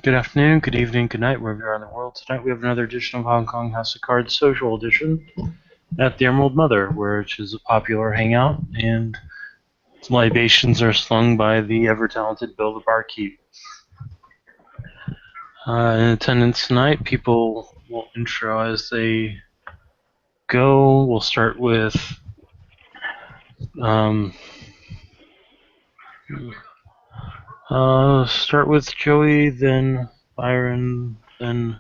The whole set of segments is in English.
Good afternoon, good evening, good night, wherever you are in the world. Tonight we have another edition of Hong Kong House of Cards Social Edition at the Emerald Mother, which is a popular hangout, and libations are slung by the ever-talented Bill the Barkeep. In attendance tonight, people will intro as they go. We'll start with Joey, then Byron, then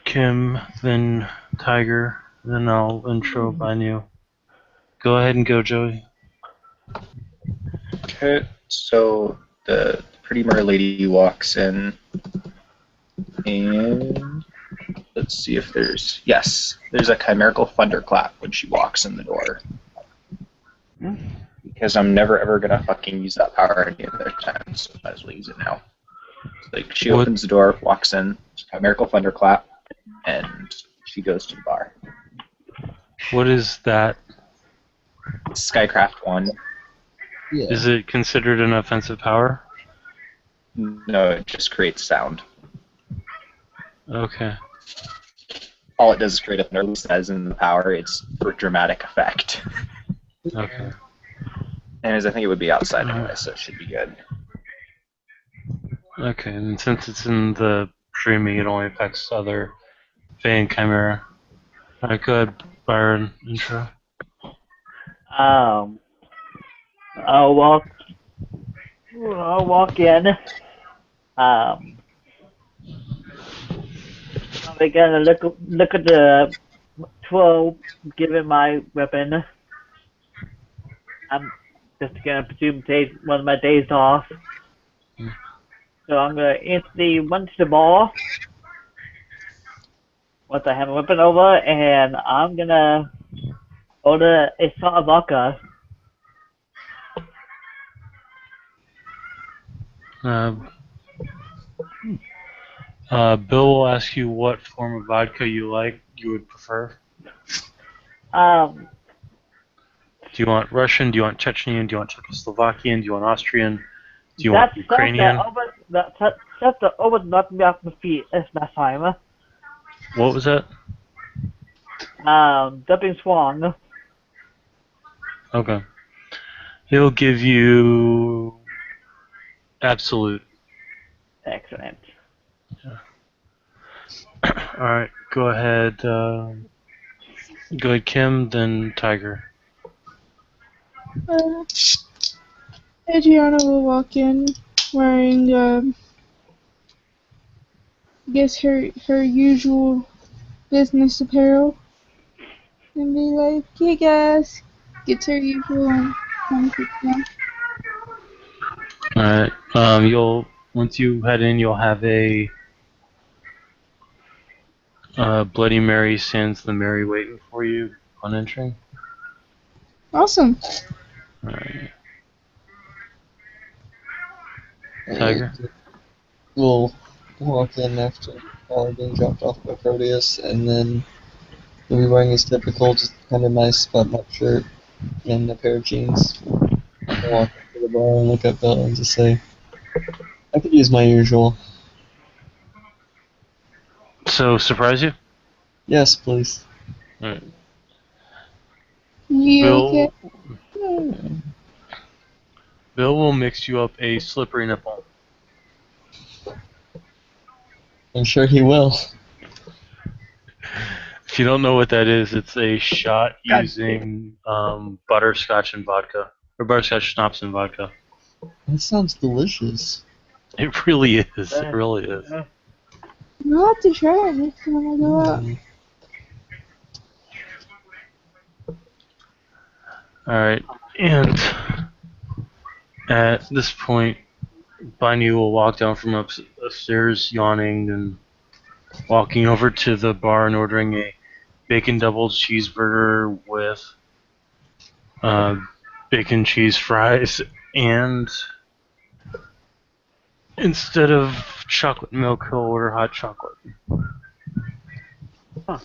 Kim, then Tiger, then I'll intro Bai Nu. Go ahead and go, Joey. Okay, so the pretty mer lady walks in, and let's see if there's a chimerical thunderclap when she walks in the door. Because I'm never ever gonna fucking use that power any other time, so I might as well use it now. Like she opens the door, walks in, chimerical thunderclap, and she goes to the bar. What is that? Skycraft 1. Yeah. Is it considered an offensive power? No, it just creates sound. Okay. All it does is create a thunder, as in the power, it's for dramatic effect. Okay. And I think it would be outside anyway, so it should be good. Okay, and since it's in the streaming, it only affects other Fae and Chimera. Alright, go ahead, Byron, intro. I'll walk in. I'm gonna look at the 12, given my weapon. I'm just gonna presume take one of my days off. So I'm gonna instantly run to the bar once I have my weapon over, and I'm gonna order a shot of vodka. Bill will ask you what form of vodka you would prefer. Um, Do you want Russian? Do you want Chechnyan? Do you want Czechoslovakian? Do you want Austrian? Do you want Ukrainian? That's the over knocked me off my feet last time. What was that? Dumping Swan. Okay. He'll give you Absolute. Excellent. Alright, go ahead. Go ahead, Kim, then Tiger. Adrianna will walk in wearing, I guess her usual business apparel, and be like, "Hey guys," gets her usual and sits down. Alright, once you head in, you'll have a Bloody Mary Sans the Mary waiting for you on entering. Awesome. Alright. Tiger? We'll walk in after all being dropped off by Proteus, and then he'll be wearing his typical, just kind of nice button-up shirt and a pair of jeans. I'll walk up to the bar and look at Bill and just say, "I could use my usual." So, surprise you? Yes, please. Alright. You Bill will mix you up a slippery nipple. I'm sure he will. If you don't know what that is, it's a shot using butterscotch and vodka. Or butterscotch schnapps and vodka. That sounds delicious. It really is. It really is. We'll have to try it next time I go out. Alright, and at this point, Bai Nu will walk down from upstairs, yawning, and walking over to the bar and ordering a bacon double cheeseburger with bacon cheese fries, and instead of chocolate milk, he'll order hot chocolate. Huh.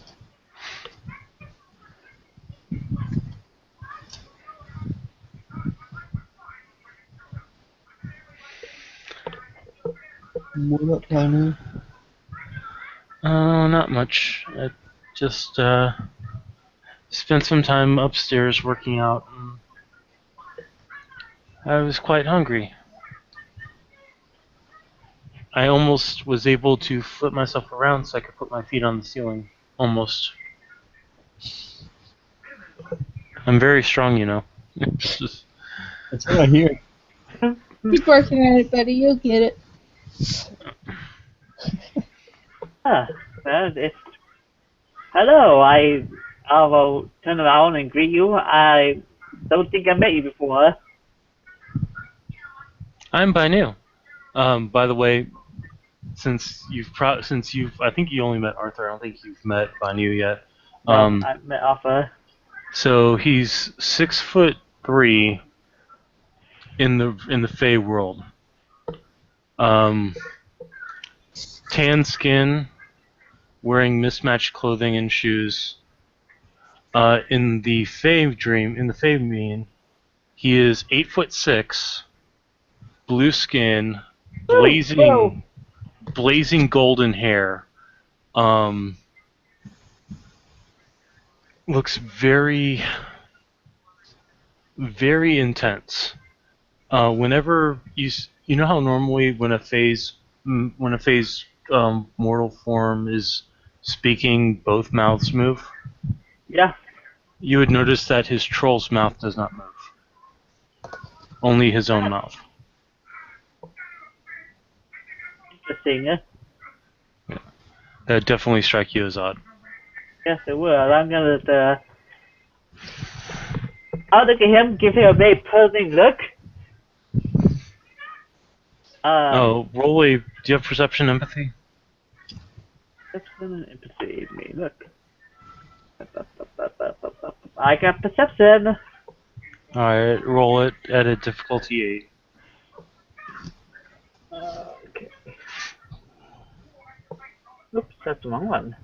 What up, Bai Nu? Oh, not much. I just spent some time upstairs working out. And I was quite hungry. I almost was able to flip myself around so I could put my feet on the ceiling. Almost. I'm very strong, you know. It's just, That's what I hear. Keep working at it, buddy. You'll get it. Well, it's hello. I will turn around and greet you. I don't think I met you before. I'm Bai Nu. By the way, I think you only met Arthur. I don't think you've met Bai Nu yet. No, I met Arthur. So he's 6'3" in the Fey world. Tan skin, wearing mismatched clothing and shoes. In the Fey mean, he is 8'6", blue skin, Whoa. blazing golden hair. Looks very, very intense. Whenever you know how normally when a Fey's mortal form is speaking, both mouths move. Yeah. You would notice that his troll's mouth does not move. Only his own mouth. Interesting. Yeah. That definitely strike you as odd. Yes, it will. I'm gonna. I'll look at him, give him a very puzzling look. Roll a. Do you have perception empathy? Perception and empathy. Me look. I got perception. Alright, roll it at a difficulty 8. Okay. Oops, that's the wrong one.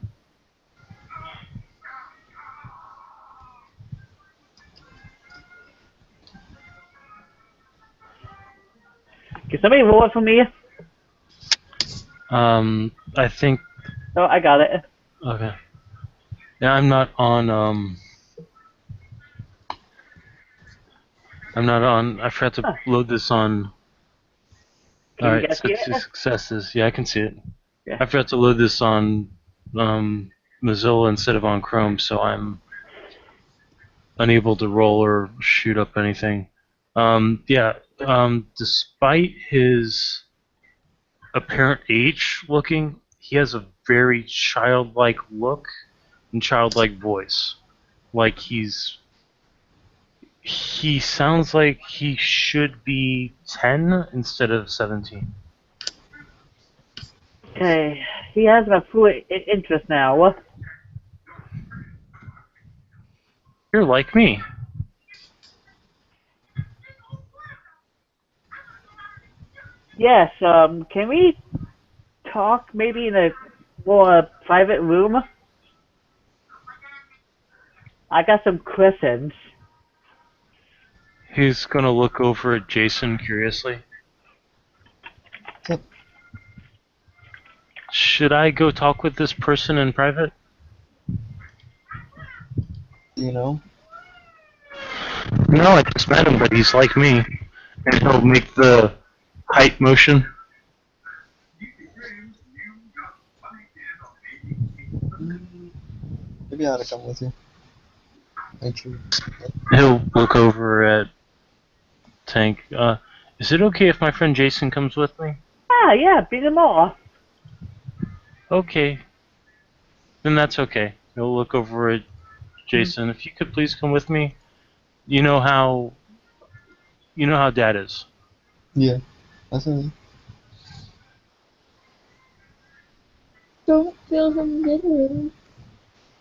Can somebody roll it for me? I think. Oh, I got it. Okay. Yeah, I'm not on. I forgot to load this on. Can you Alright, guys see it? successes. Yeah, I can see it. Yeah. I forgot to load this on Mozilla instead of on Chrome, so I'm unable to roll or shoot up anything. Despite his apparent age looking, he has a very childlike look and childlike voice. Like he sounds like he should be 10 instead of 17. Okay. He has my full interest now. What? You're like me. Yes. Can we talk maybe in a more private room? I got some questions. He's gonna look over at Jason curiously. Yep. Should I go talk with this person in private? You know? No, I just met him, but he's like me. And he'll make the height motion. Maybe I ought to come with you. Actually. He'll look over at Tank. Is it okay if my friend Jason comes with me? Ah, yeah, bring them all. Okay. Then that's okay. He'll look over at Jason. If you could please come with me. You know how Dad is. Yeah. That's it. Don't feel him literally.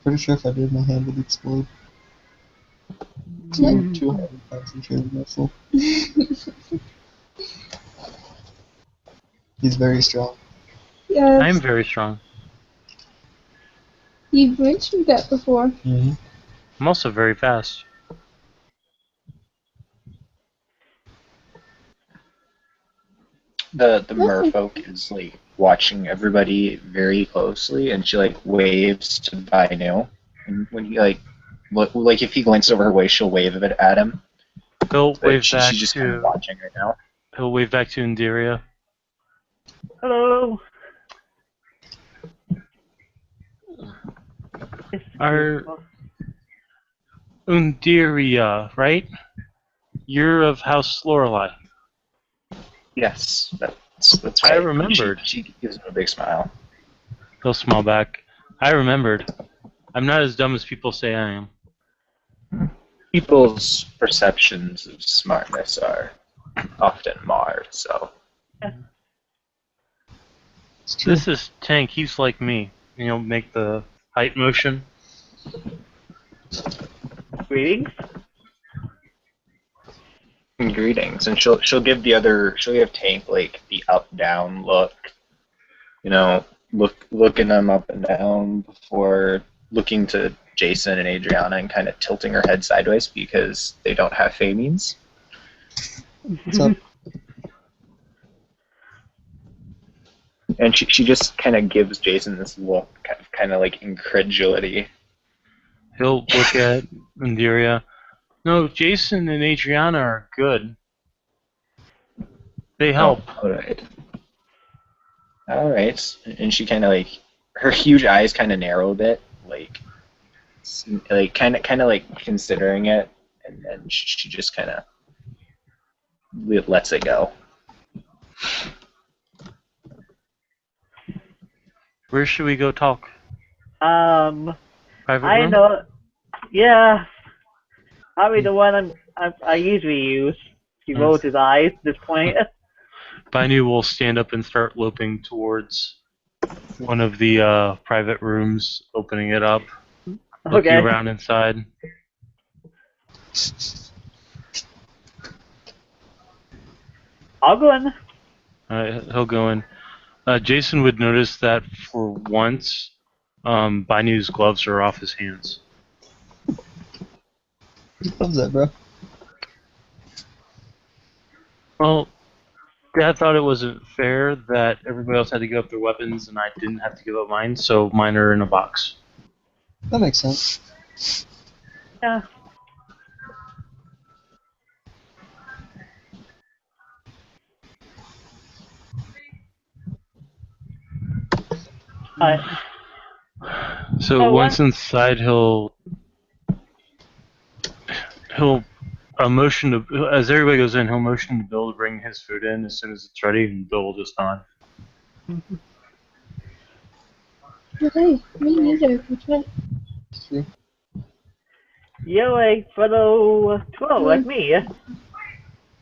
Pretty sure if I did, my hand would explode. It's like 200 concentrated muscle. He's very strong. Yes. I'm very strong. You've mentioned that before. Mm-hmm. I'm also very fast. the merfolk is like watching everybody very closely, and she like waves to Bai Nu. And when he like if he glances over her way, she'll wave a bit at him. He'll But wave back she's just kind of to watching right now. Undiria. Hello. Our Undiria, right? You're of House Lorelei. Yes, that's I right. remembered. She gives him a big smile. He'll smile back. I remembered. I'm not as dumb as people say I am. People's perceptions of smartness are often marred, so. It's true. This is Tank. He's like me. Make the height motion. Greetings. Greetings, and she'll give Tank like the up down look, looking them up and down before looking to Jason and Adrianna and kind of tilting her head sideways because they don't have famines. What's up? And she just kind of gives Jason this look, kind of like incredulity. He'll look at Undiria. No, Jason and Adrianna are good. They help. Oh, all right. And she kind of like her huge eyes kind of narrow a bit, like kind of like considering it, and then she just kind of lets it go. Where should we go talk? Um, Private I room? know. Yeah, probably the one I usually use. He rolls his eyes at this point. Bai Nu will stand up and start loping towards one of the private rooms, opening it up, looking Okay. around inside. I'll go in. He'll go in. Jason would notice that for once, Bai Nu's gloves are off his hands. What's that, bro? Well, Dad thought it wasn't fair that everybody else had to give up their weapons and I didn't have to give up mine, so mine are in a box. That makes sense. Yeah. Alright. So Oh, once what? inside, he'll motion to, as everybody goes in, he'll motion to Bill to bring his food in as soon as it's ready, and Bill will just nod. But hey, me neither. Which one? It's true. You're like fellow troll like me.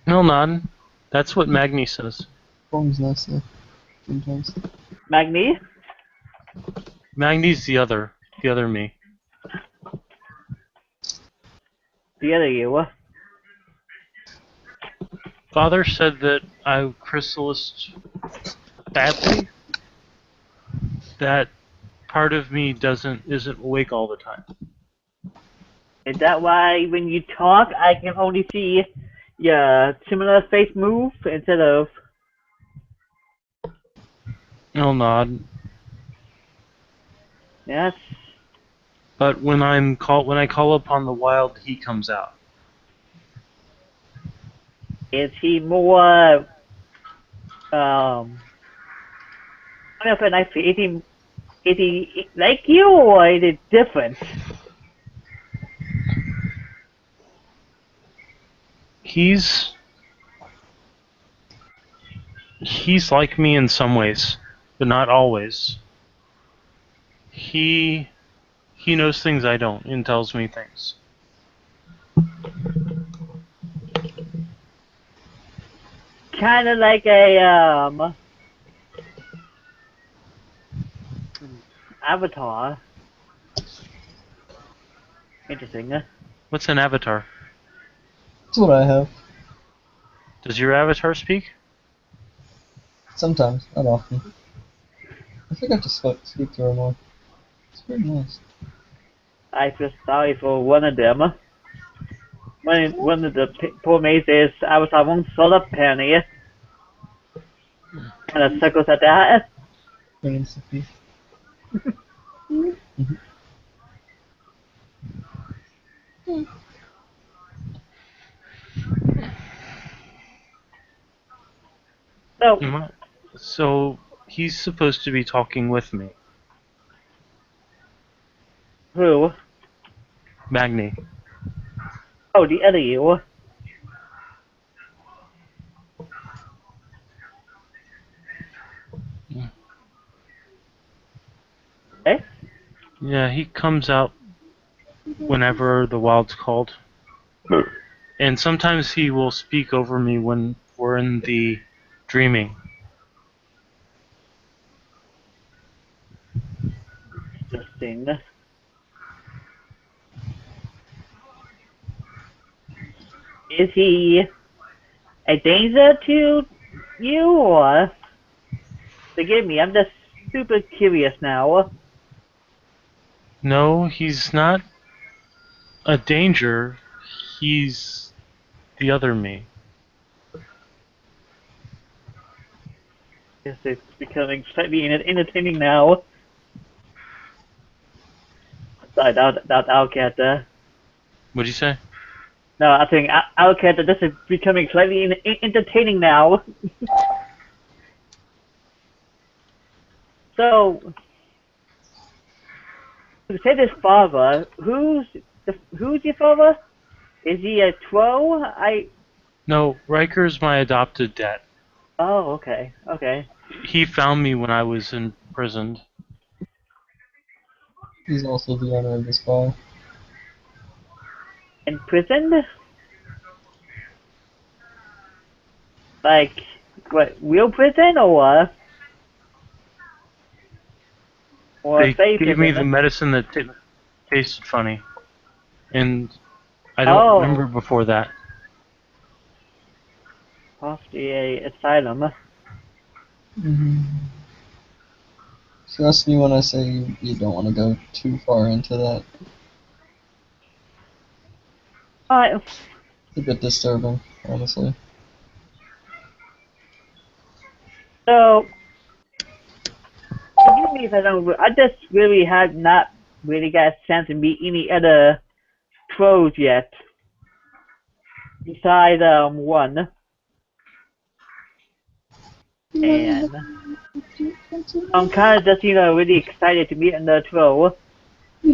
He'll nod. That's what Magni says. Form's nice though. Sometimes. Magni? Magni's the other me. The other you. Father said that I chrysalis badly. That part of me isn't awake all the time. Is that why when you talk, I can only see your similar face move instead of... He'll nod. Yes. But when I call upon the wild, he comes out. Is he more... I don't know if I like is he like you or is it different? He's like me in some ways, but not always. He knows things I don't and tells me things. Kind of like a avatar. Interesting. What's an avatar? That's what I have. Does your avatar speak? Sometimes, not often. I think I have to speak to her more. It's very nice. I feel sorry for one of them. One of the poor mazes, I was on one solar penny. kind of circles at that. Fancy. So, So he's supposed to be talking with me. who? Magni. Oh, the other you. Okay. Yeah, he comes out whenever the wild's called. And sometimes he will speak over me when we're in the dreaming. Interesting. Is he a danger to you, or? Forgive me, I'm just super curious now. No, he's not a danger. He's the other me. Yes, it's becoming slightly entertaining now. Sorry, I'll get there. What'd you say? No, I think I'll get that this is becoming slightly entertaining now. So, to say this father, who's your father? Is he a troll? No, Riker's my adopted dad. Oh, okay. He found me when I was imprisoned. He's also the owner of this bar. Imprisoned? Like, what, real prison or They fake gave me the prison? medicine that tasted funny. And I don't Oh, remember before that. possibly a asylum. Trust me when I say you don't want to go too far into that. Alright, It's a bit disturbing, honestly. so, forgive me if I don't, I just really have not really got a chance to meet any other trolls yet. Besides, one. And I'm kind of just, really excited to meet another troll.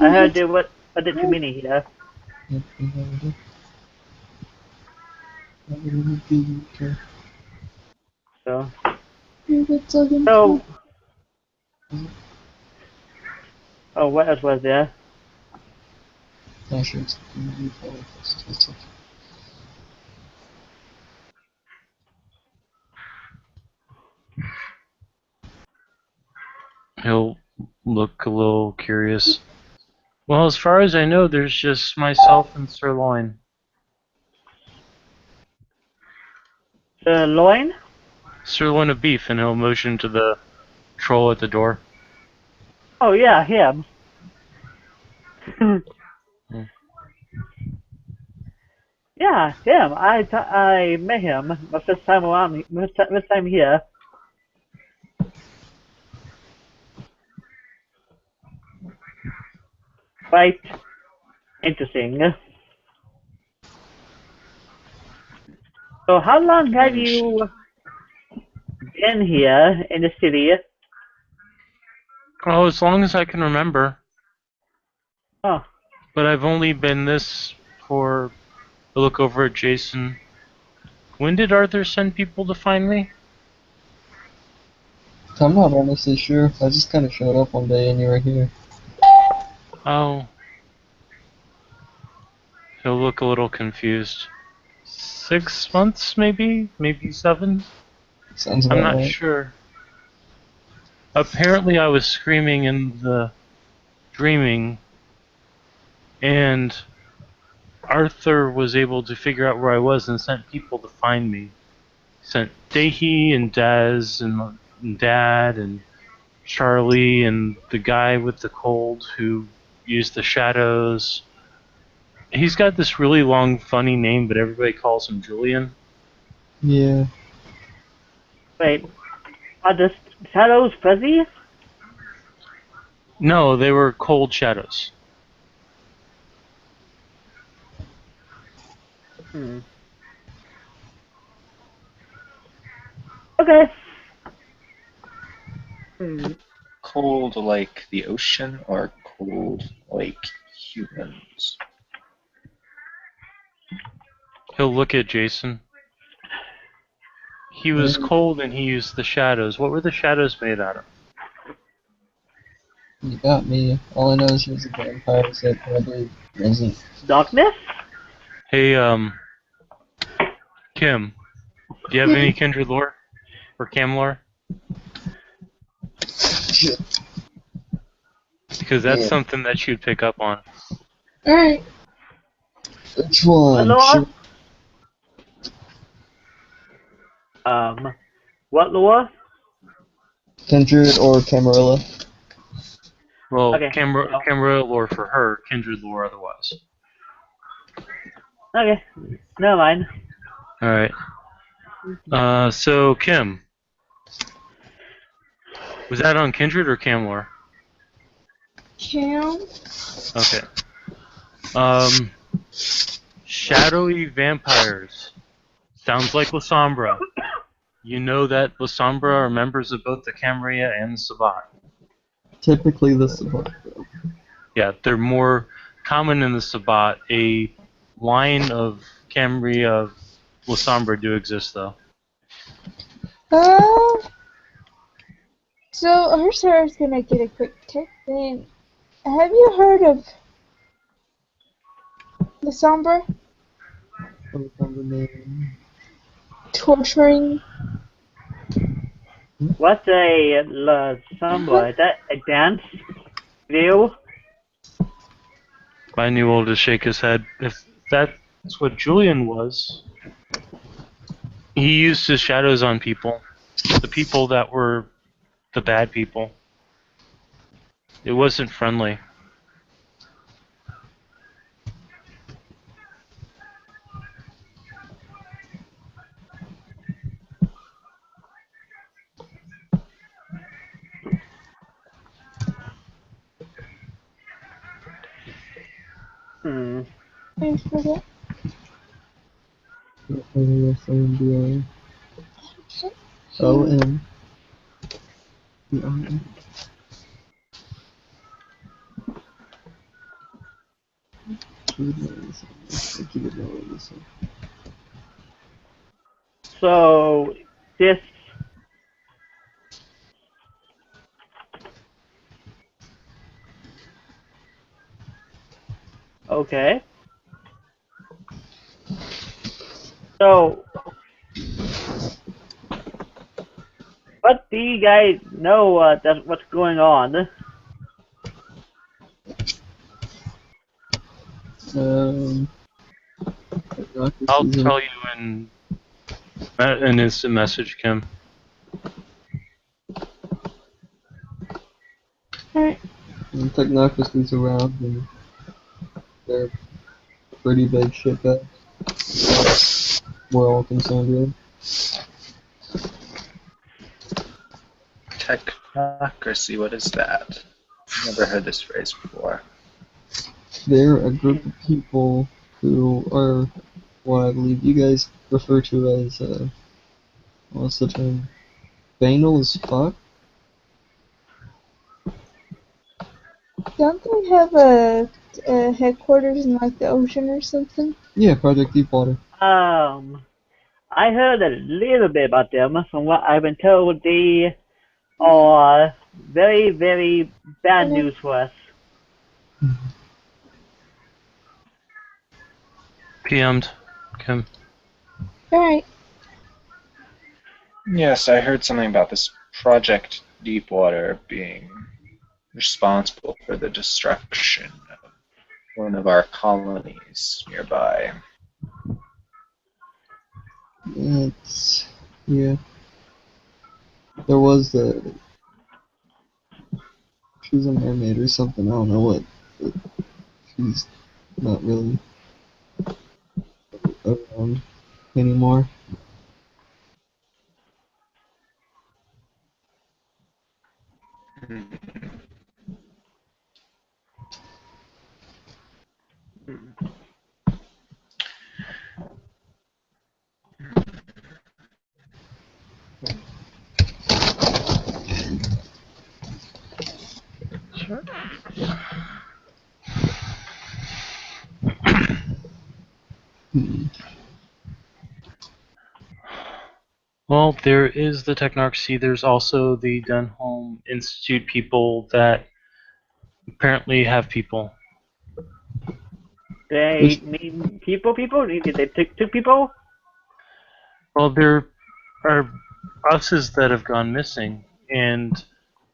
I heard there was a bit too many here. So, so, oh, what else was there? Actually, He'll look a little curious. Well, as far as I know, there's just myself and Sirloin. Loin? Sirloin of beef, and he'll motion to the troll at the door. Oh, yeah, him. Yeah, him. I met him my first time around, first time here. Quite interesting. So how long have you been here in the city? Oh, as long as I can remember. Oh, But I've only been this for a look over at Jason. When did Arthur send people to find me? I'm not honestly sure. I just kind of showed up one day and you were here. Oh. He'll look a little confused. 6 months, maybe? Maybe 7? Sounds I'm about not right. sure. Apparently I was screaming in the dreaming, and Arthur was able to figure out where I was and sent people to find me. Sent Dahi and Daz and Dad and Charlie and the guy with the cold who used the shadows. He's got this really long, funny name, but everybody calls him Julian. Yeah. wait. Are the shadows fuzzy? No, they were cold shadows. Hmm. Okay. Hmm. Cold like the ocean or cold like humans? He'll look at Jason. He was cold and he used the shadows. What were the shadows made out of? You got me. All I know is he was a vampire, so it probably wasn't. Darkness? Hey, Kim, do you have any kindred lore? Or cam lore? Shit. Because that's Yeah. something that you'd pick up on. Alright. Which one? Lore? Shoot. What lore? Kindred or Camarilla? Well, Okay. camera lore for her, kindred lore otherwise. Okay. Never mind. Alright. So, Kim, was that on kindred or cam lore? Cam. Okay. Shadowy vampires. Sounds like Lasombra. You know that Lasombra are members of both the Camarilla and the Sabbat. Typically the Sabbat. Yeah, they're more common in the Sabbat. A line of Camarilla of Lasombra do exist, though. Uh, so our star's gonna get a quick tech thing. Have you heard of the Sombra torturing? What's a samba? Is that a dance view? Bai Nu will just shake his head. If that's what Julian was, he used his shadows on people. The people that were the bad people. It wasn't friendly. Hmm. I forget. Undiria. OM. The OM. So this okay. So what do you guys know that what's going on? I'll Technocracy's tell you in an instant message, Kim. Alright. Technocracy's around and they're pretty big shitbag. We're all concerned with. Technocracy, what is that? Never heard this phrase before. They're a group of people who are what I believe you guys refer to as, what's the term? Banal as fuck? Don't they have a headquarters in like the ocean or something? Yeah, Project Deepwater. I heard a little bit about them. From what I've been told, they are very, very bad news for us. PM'd, Kim. Alright. Yes, I heard something about this Project Deepwater being responsible for the destruction of one of our colonies nearby. It's, yeah. There was the, she's a mermaid or something, I don't know what, but she's not really around anymore. Hmm. Well, there is the technocracy. There's also the Dunholm Institute people that apparently have people. They mean people? Did they took people? Well, there are buses that have gone missing, and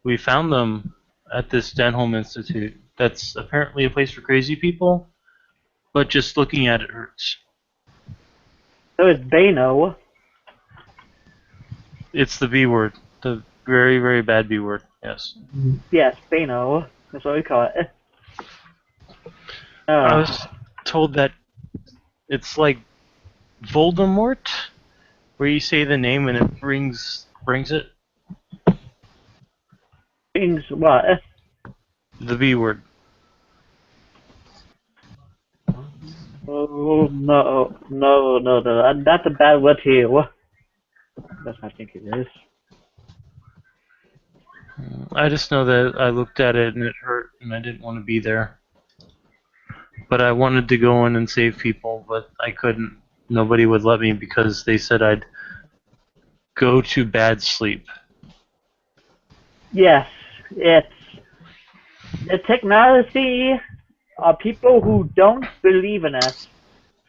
we found them at this Dunholm Institute. That's apparently a place for crazy people, but just looking at it hurts. So it's Bai Nu. It's the B word. The very, very bad B word. Yes. Yes, Bai Nu. That's what we call it. I was told that it's like Voldemort, where you say the name and it brings it. Things what? The B word. Oh no! That's a bad word too. That's what I think it is. I just know that I looked at it and it hurt, and I didn't want to be there. But I wanted to go in and save people, but I couldn't. Nobody would let me because they said I'd go to bad sleep. Yes, it's the technology are people who don't believe in us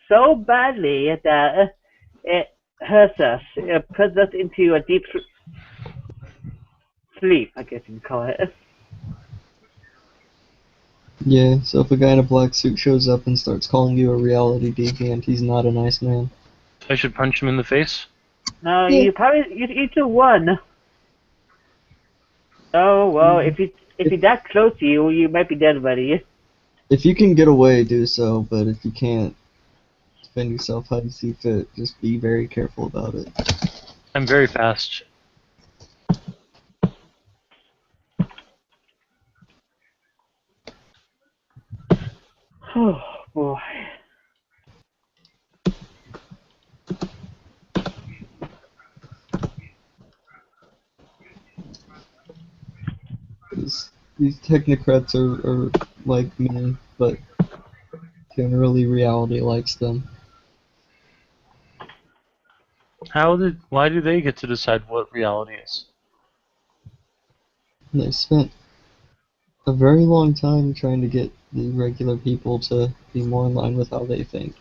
so badly that it hurts us. It puts us into a deep sleep, I guess you can call it. Yeah, so if a guy in a black suit shows up and starts calling you a reality deviant, he's not a nice man. I should punch him in the face. No, Yeah. you took one. Oh well, if you're that close to you, you might be dead, buddy. If you can get away, do so, but if you can't, defend yourself how you see fit. Just be very careful about it. I'm very fast. Oh boy. These technocrats are like me, but generally reality likes them. Why do they get to decide what reality is? And they spent a very long time trying to get the regular people to be more in line with how they think.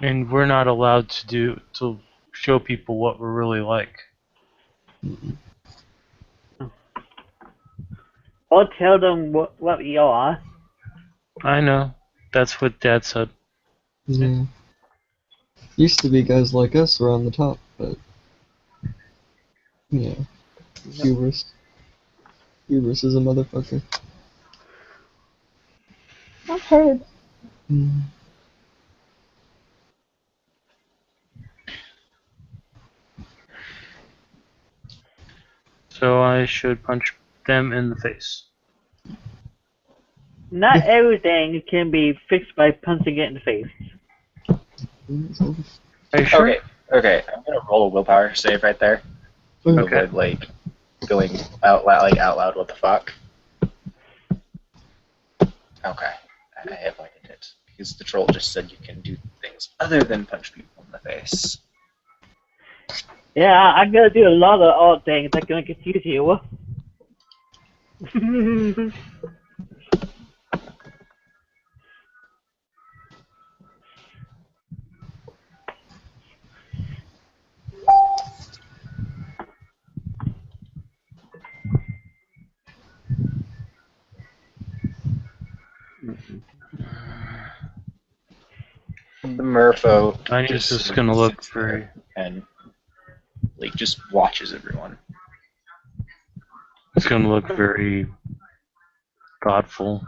And we're not allowed to show people what we're really like. Mm-mm. Or tell them what you are. I know. That's what Dad said. Yeah. Used to be guys like us were on the top, but yeah, hubris. Hubris is a motherfucker. I've heard. Mm. So I should punch them in the face. Not everything can be fixed by punching it in the face. Are you sure? Okay. I'm gonna roll a willpower save right there. Okay. Avoid like going out loud. What the fuck? Okay, I avoided it because the troll just said you can do things other than punch people in the face. Yeah, I'm gonna do a lot of odd things that gonna confuse you. The merfolk I is just gonna look sits very. there and like just watches everyone. It's gonna look very thoughtful.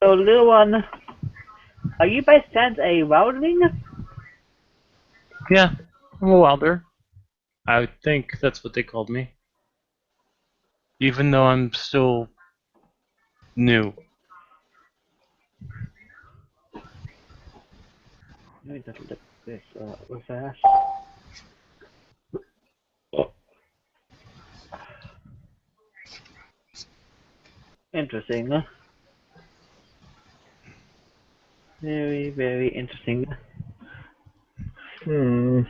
So, little one, are you by chance a wildling? Yeah, I'm a wilder. I think that's what they called me. Even though I'm still new. Let me just look this real fast. Interesting. Very, very interesting. I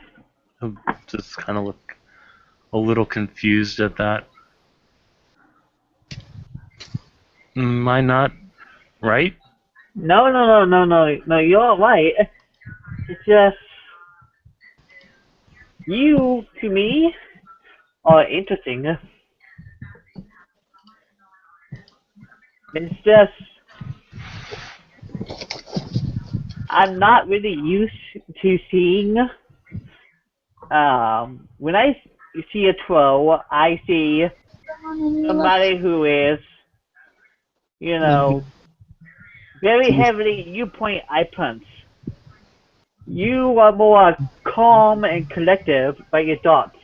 just kind of look a little confused at that. Am I not right? No, you're right. It's just, you, to me, are interesting. It's just, I'm not really used to seeing, when I see a troll, I see On and you left. somebody who is, you And then know, very he heavily, you point, I punch. You are more calm and collective by your thoughts.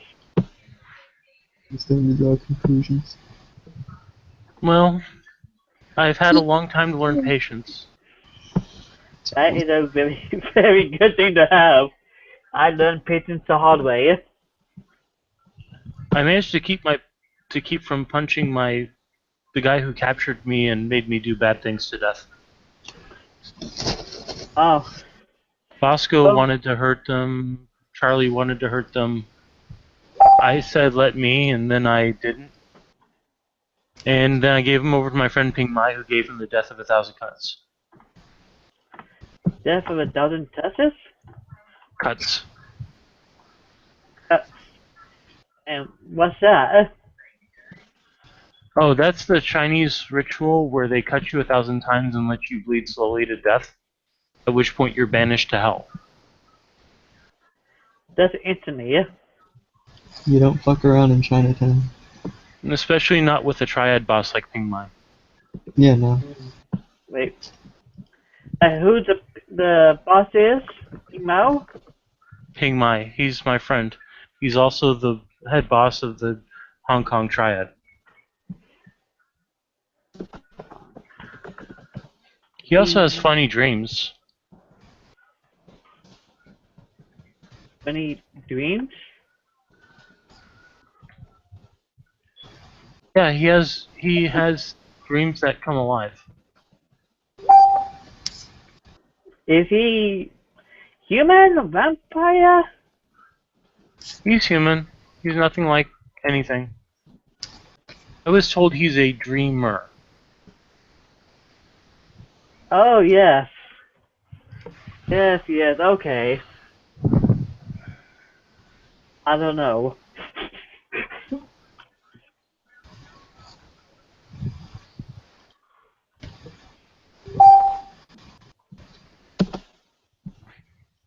was going to draw conclusions. Well, I've had a long time to learn patience. That is a very, very good thing to have. I learned patience the hard way. I managed to keep from punching the guy who captured me and made me do bad things to death. Oh, Bosco well, wanted to hurt them. Charlie wanted to hurt them. I said let me, and then I didn't. And then I gave him over to my friend Ping Mai, who gave him the death of 1,000 cuts. death of a dozen Teslas? Cuts. And what's that? Oh, that's the Chinese ritual where they cut you 1,000 times and let you bleed slowly to death, at which point you're banished to hell. That's instantly. You don't fuck around in Chinatown. And especially not with a triad boss like Ping Mai. Yeah, no. Wait. Who the boss is? Mao? Ping Mai, he's my friend. He's also the head boss of the Hong Kong triad. He also has funny dreams. Funny dreams? Yeah, he has dreams that come alive. Is he human? Vampire? He's human. He's nothing like anything. I was told he's a dreamer. Oh, yes. Yes, okay. I don't know.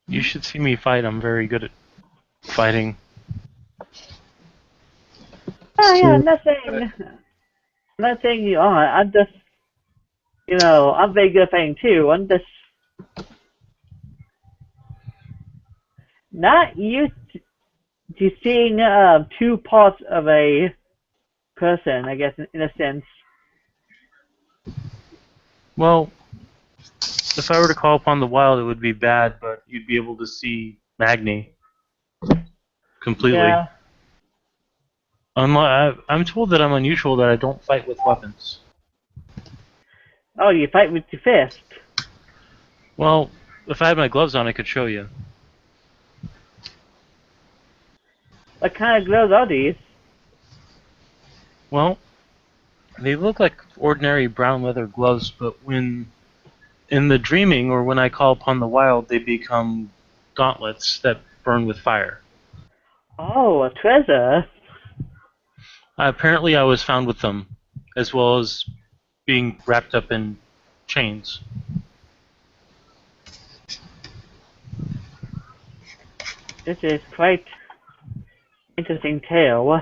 You should see me fight. I'm very good at fighting. Oh, It's yeah, true. I'm not saying you are. I'm just, I'm very good at fighting too. I'm just not used to seeing two parts of a person, I guess, in a sense. Well, if I were to call upon the wild, it would be bad, but you'd be able to see Magni completely. Yeah. I'm told that I'm unusual that I don't fight with weapons. Oh, you fight with your fist. Well, if I had my gloves on, I could show you. What kind of gloves are these? Well, they look like ordinary brown leather gloves, but when in the dreaming or when I call upon the wild, they become gauntlets that burn with fire. Oh, a treasure. Apparently, I was found with them, as well as being wrapped up in chains. This is quite interesting tale.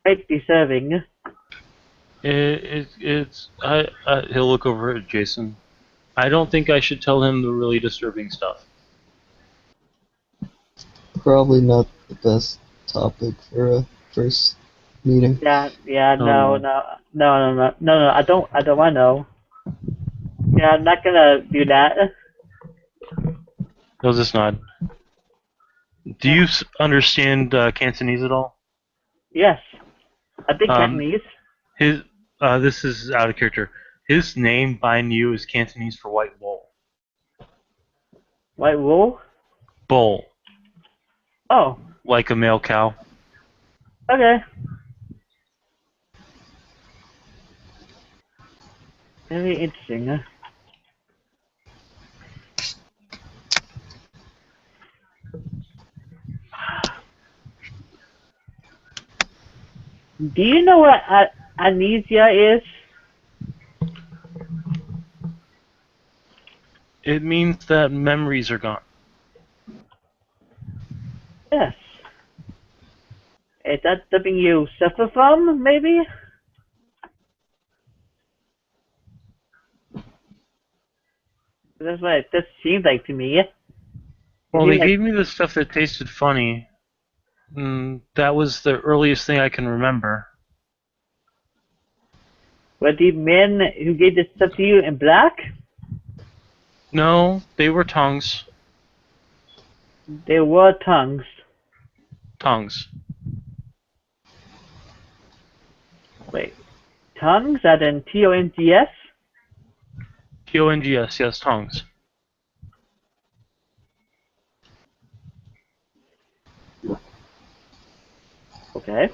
Quite deserving. He'll look over at Jason. I don't think I should tell him the really disturbing stuff. Probably not the best topic for a first meeting. Yeah, no, Um, I don't want to know. Yeah, I'm not gonna do that. he'll just nod. Do you understand Cantonese at all? Yes, I think Um, Cantonese. his this is out of character. His name, Bai Nu, is Cantonese for white bull. White wool. Bull, Oh, like a male cow. okay. Very interesting. Do you know what amnesia is? It means that memories are gone. Yes. Is that something you suffer from, maybe? That's what it just seems like to me. It Well, seems they like, gave me the stuff that tasted funny. That was the earliest thing I can remember. were the men who gave this stuff to you in black? No, they were tongues. They were tongues. Tongues. Wait, tongues? As in Tongs? Tongs, yes, tongues. Okay.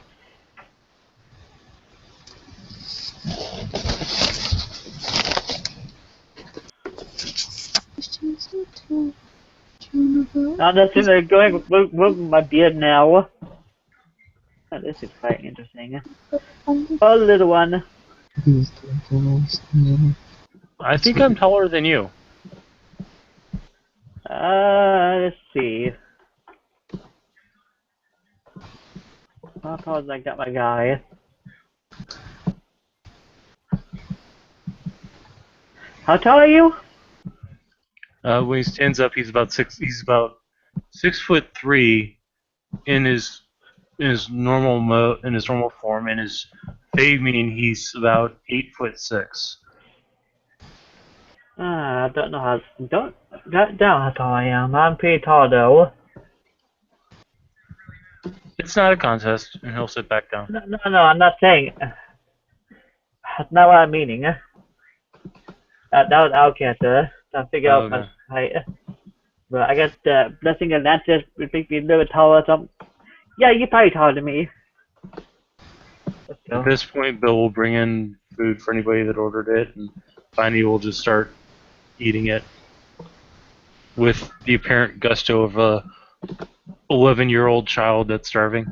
I'm just going with my beard now. Oh, this is quite interesting. Oh, little one. Who's the most, yeah. I think I'm taller than you. Let's see. How tall is I got my guy? How tall are you? When he stands up, he's about six. He's about 6'3" in his normal form. In his fade mean, he's about 8'6". I don't know don't how tall I am. I'm pretty tall though. It's not a contest, and he'll sit back down. No, I'm not saying. That's not what I'm meaning. That was Outcaster. I figure out my Okay. height. But I guess the blessing of Atlantis would make me a little bit taller. So, yeah, you're probably taller than me. Let's At go. this point, Bill will bring in food for anybody that ordered it, and Finey will just start eating it with the apparent gusto of a 11-year-old child that's starving.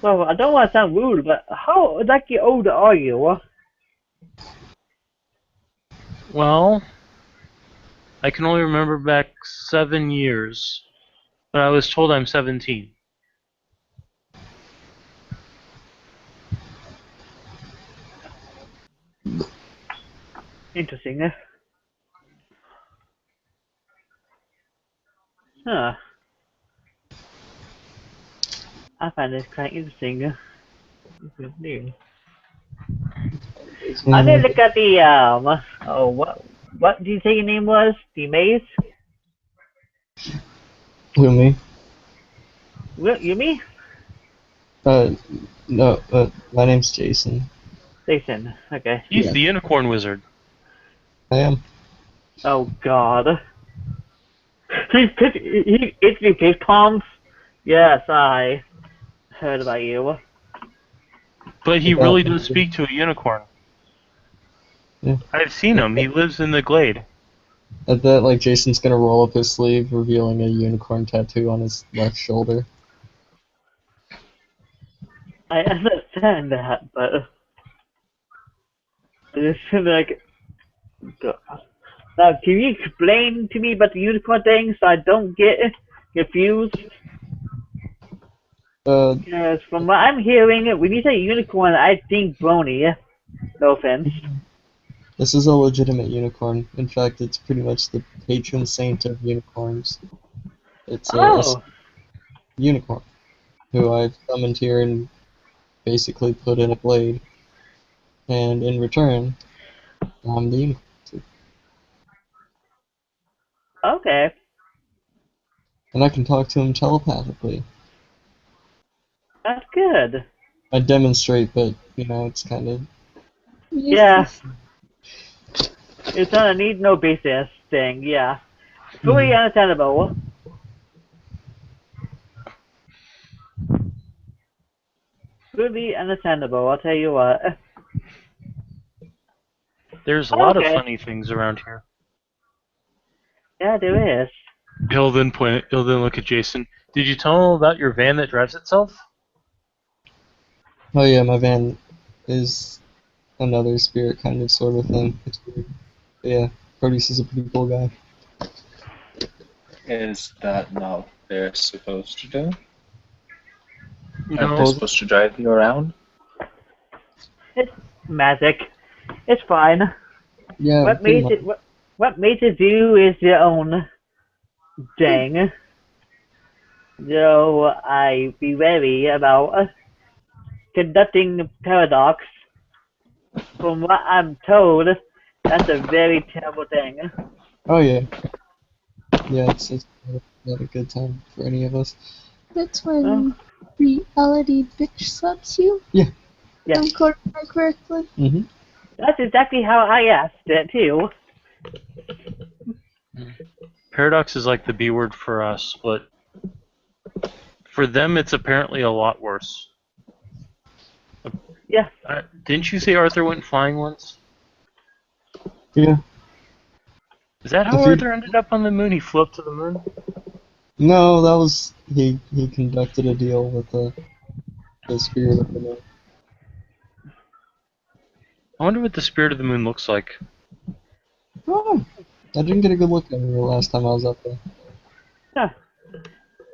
Well, I don't want to sound rude, but how exactly old are you? Well, I can only remember back 7 years, but I was told I'm 17. Interesting. Huh. I find this quite interesting. I did look at the oh what did you say your name was? The maze? Who, me? You me? No, my name's Jason. Jason. Okay. He's Yeah. the unicorn wizard. I am. Oh God. He instantly face palms. Yes, I heard about you. But he About, really does speak to a unicorn. yeah. I've seen him. He lives in the glade. At that, like, Jason's gonna roll up his sleeve, revealing a unicorn tattoo on his left shoulder. I understand that, but it's like. Now, can you explain to me about the unicorn thing so I don't get confused? Because from what I'm hearing, when you say unicorn, I think brony. No offense. This is a legitimate unicorn. In fact, it's pretty much the patron saint of unicorns. It's a Oh, unicorn, who I've summoned here and basically put in a blade. And in return, I'm the unicorn. Okay. And I can talk to him telepathically. That's good. I demonstrate, but, it's kind of... Yeah. Useless. It's on a need no basis thing, yeah. Fully understandable. Fully understandable, I'll tell you what. There's a lot of Okay. funny things around here. Yeah, there is. He'll then look at Jason. Did you tell him about your van that drives itself? Oh yeah, my van is another spirit kind of sort of thing. It's weird. But yeah, Proteus is a pretty cool guy. Is that not what they're supposed to do? Aren't they No. supposed to drive you around? It's magic. It's fine. Yeah, What pretty made much. it what made it do is your own thing. So I be wary about conducting paradox. From what I'm told, that's a very terrible thing. Oh yeah. Yeah, it's not a good time for any of us. That's Oh, when reality bitch slaps you. Yeah. yeah. If I'm quoting her correctly. Mm-hmm. That's exactly how I asked it too. Paradox is like the B word for us, but for them it's apparently a lot worse. Yeah. Didn't you say Arthur went flying once? Yeah. Is that The how few... Arthur ended up on the moon? He flew up to the moon? No, that was he conducted a deal with the spirit of the moon. I wonder what the spirit of the moon looks like. Oh, I didn't get a good look at her the last time I was up there. Huh.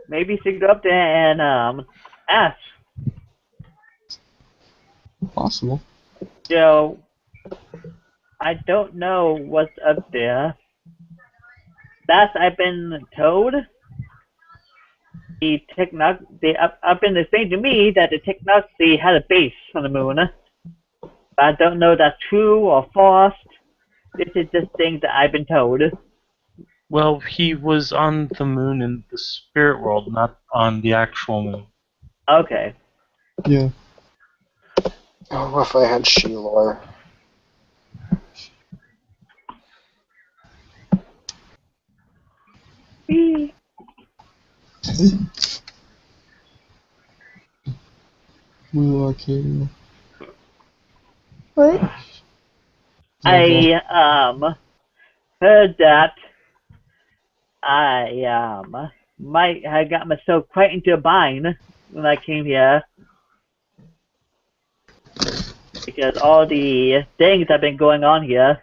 Maybe you should go up there and ask. Possible. So I don't know what's up there. Last I've been told, up in the thing to me that the technology had a base on the moon. But I don't know if that's true or false. This is just things that I've been told. Well, he was on the moon in the spirit world, not on the actual moon. Okay. Yeah. Oh, if I had Sheilor. Blue Arcadia. What? I heard that I might have got myself quite into a bind when I came here because all the things that have been going on here.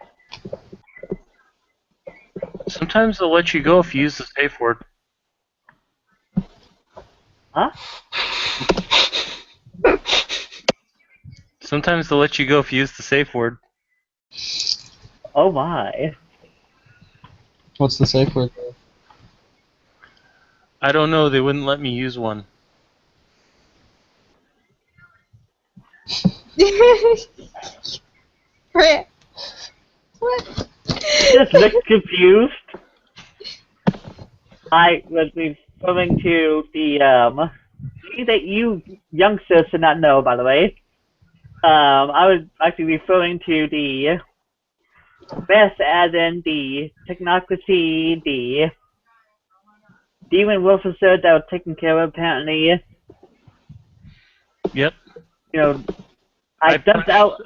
Sometimes they'll let you go if you use the safe word. Huh? Sometimes they'll let you go if you use the safe word. Oh my. What's the safe word there? I don't know, they wouldn't let me use one. Right. What? Just looked confused. I was referring to the thing that you youngsters should not know, by the way. I was actually referring to the best as in the technocracy, the demon officer that was taken care of apparently. Yep. You know, I dumped punched- out.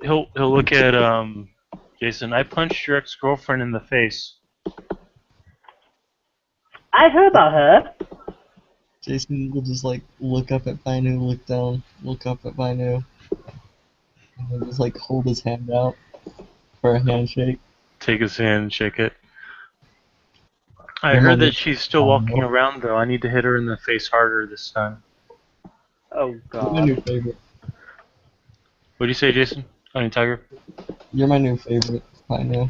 He'll look at Jason. I punched your ex-girlfriend in the face. I heard about her. Jason will just look up at Bai Nu, look down, look up at Bai Nu, and then just hold his hand out for a handshake. Take his hand and shake it. I You're my heard new that she's still favorite. walking around though. I need to hit her in the face harder this time. Oh You're my new god. favorite. What do you say, Jason? Honey Tiger? You're my new favorite, Bai Nu.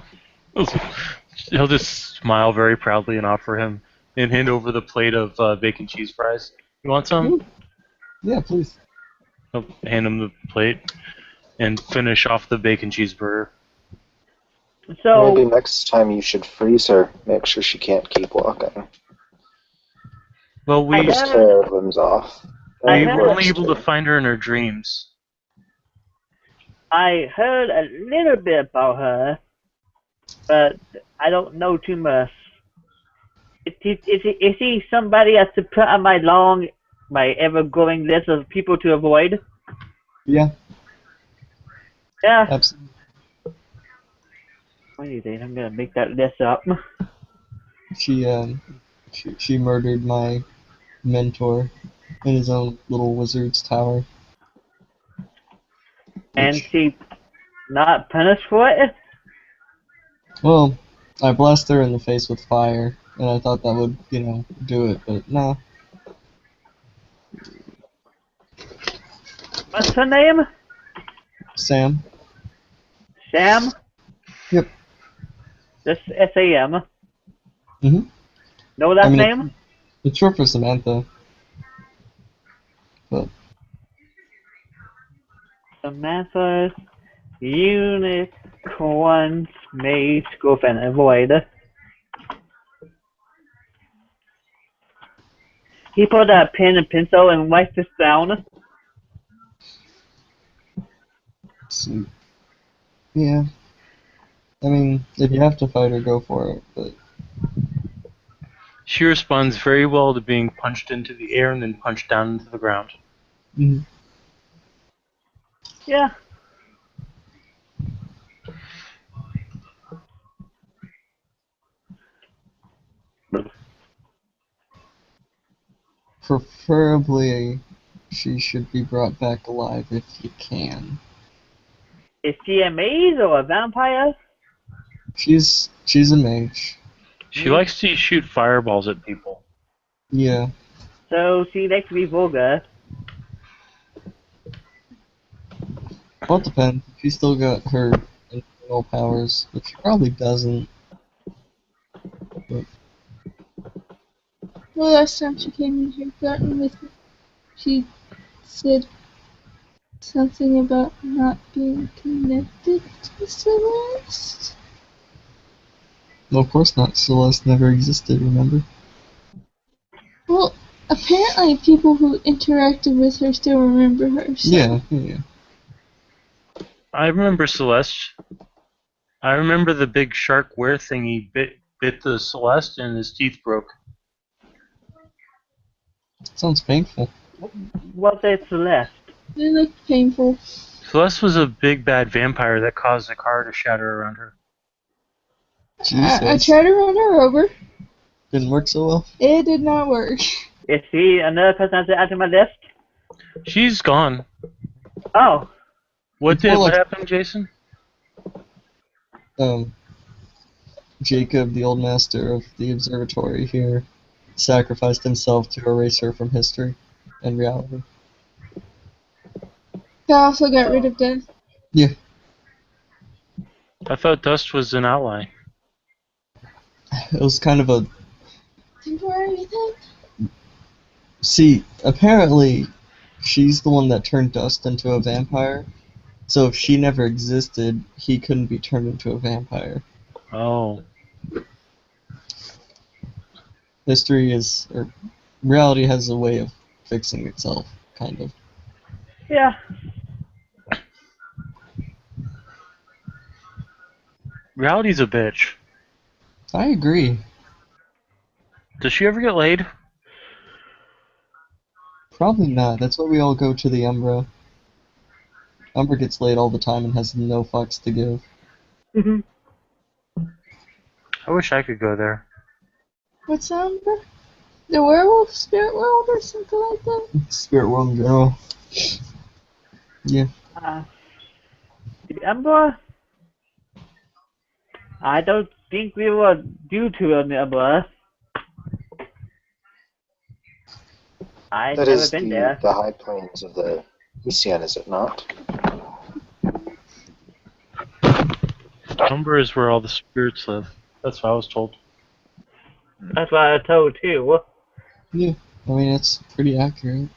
He'll just smile very proudly and offer him and hand over the plate of bacon cheese fries. You want some? Ooh. Yeah, please. I'll hand him the plate and finish off the bacon cheeseburger. So Maybe next time you should freeze her. Make sure she can't keep walking. Well, I we Just heard- tear her limbs off. I we That were heard- only works able to too. find her in her dreams. I heard a little bit about her, but I don't know too much. Is he somebody I should put on my ever-growing list of people to avoid? Yeah, Yeah. absolutely. What do you think? I'm gonna make that list up. She murdered my mentor in his own little wizard's tower. And Which, she not punished for it? well, I blasted her in the face with fire, and I thought that would, do it, but nah. What's her name? Sam? Sam? Yep. Just S-A-M. Mhm. No last I mean, name? It's short for Samantha. But Samantha Unicorn's Mage Girlfriend. Avoid. He put a pen and pencil and write this down. see, yeah. I mean, if you have to fight her, go for it. But She responds very well to being punched into the air and then punched down into the ground. mhm. Yeah. Preferably, she should be brought back alive if you can. Is she a mage or a vampire? She's a mage. She likes to shoot fireballs at people. Yeah. So she likes to be vulgar. Well, it depends. If she's still got her infernal powers, which she probably doesn't. Well, last time she came in here flirting with me, she said something about not being connected to Celeste. Well, of course not. Celeste never existed, remember? Well, apparently people who interacted with her still remember her. So. Yeah. I remember Celeste. I remember the big shark were thingy bit the Celeste and his teeth broke. Sounds painful. What's it, Celeste? They look painful. Celeste was a big bad vampire that caused a car to shatter around her. I Jesus. tried to run her over. Didn't work so well. It did not work. Is she another person I should add to my list? She's gone. Oh. What It's more what like- happened, Jason? Jacob, the old master of the observatory here, sacrificed himself to erase her from history and reality. I also got rid of Death. I thought Dust was an ally. It was kind of a... Temporary thing? See, apparently, she's the one that turned Dust into a vampire. So if she never existed, he couldn't be turned into a vampire. Oh. Reality has a way of fixing itself, kind of. Yeah. Reality's a bitch. I agree. Does she ever get laid? Probably not. That's why we all go to the Umbra. Umbra gets laid all the time and has no fucks to give. I wish I could go there. What's that number? The werewolf spirit world or something like that? Spirit world in general. Yeah. The Ember? I don't think we were due to an Ember. I've That never is been there. the high plains of the Lucian, is it not? Umber is where all the spirits live. That's what I was told. That's what I was told too. Yeah, I mean, it's pretty accurate.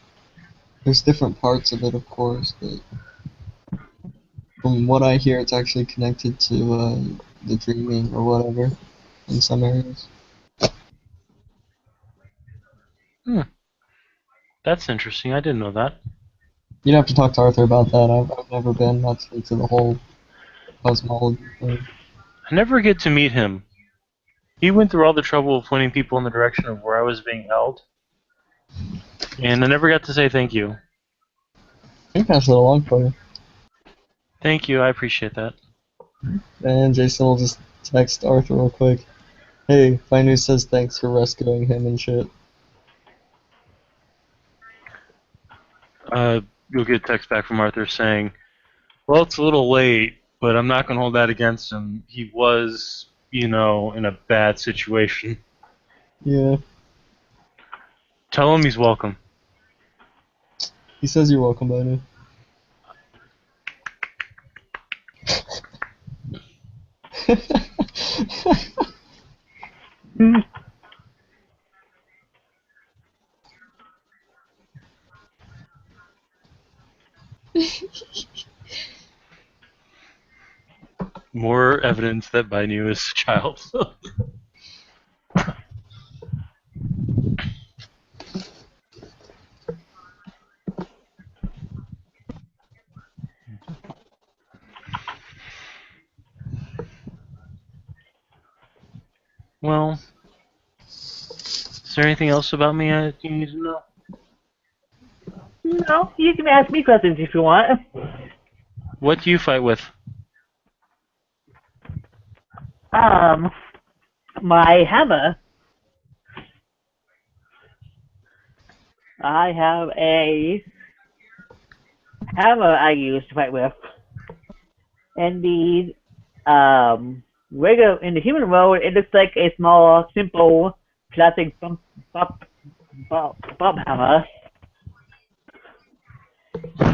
There's different parts of it, of course, but from what I hear, it's actually connected to the dreaming or whatever in some areas. That's interesting. I didn't know that. You'd have to talk to Arthur about that. I've never been, not to into the whole cosmology thing. I never get to meet him. He went through all the trouble of pointing people in the direction of where I was being held, and I never got to say thank you. I can pass it along for you. Thank you, I appreciate that. And Jason will just text Arthur real quick. Hey, Bai Nu says thanks for rescuing him and shit. You'll get a text back from Arthur saying, well, it's a little late, but I'm not going to hold that against him. He was, in a bad situation. Yeah, Tell him he's welcome. he says you're welcome, Bai Nu. More evidence that Bai Nu is a child. Well, is there anything else about me you need to know? No, you can ask me questions if you want. What do you fight with? My hammer. I have a hammer I use to fight with. In the regular in the human world, it looks like a small, simple plastic bump hammer.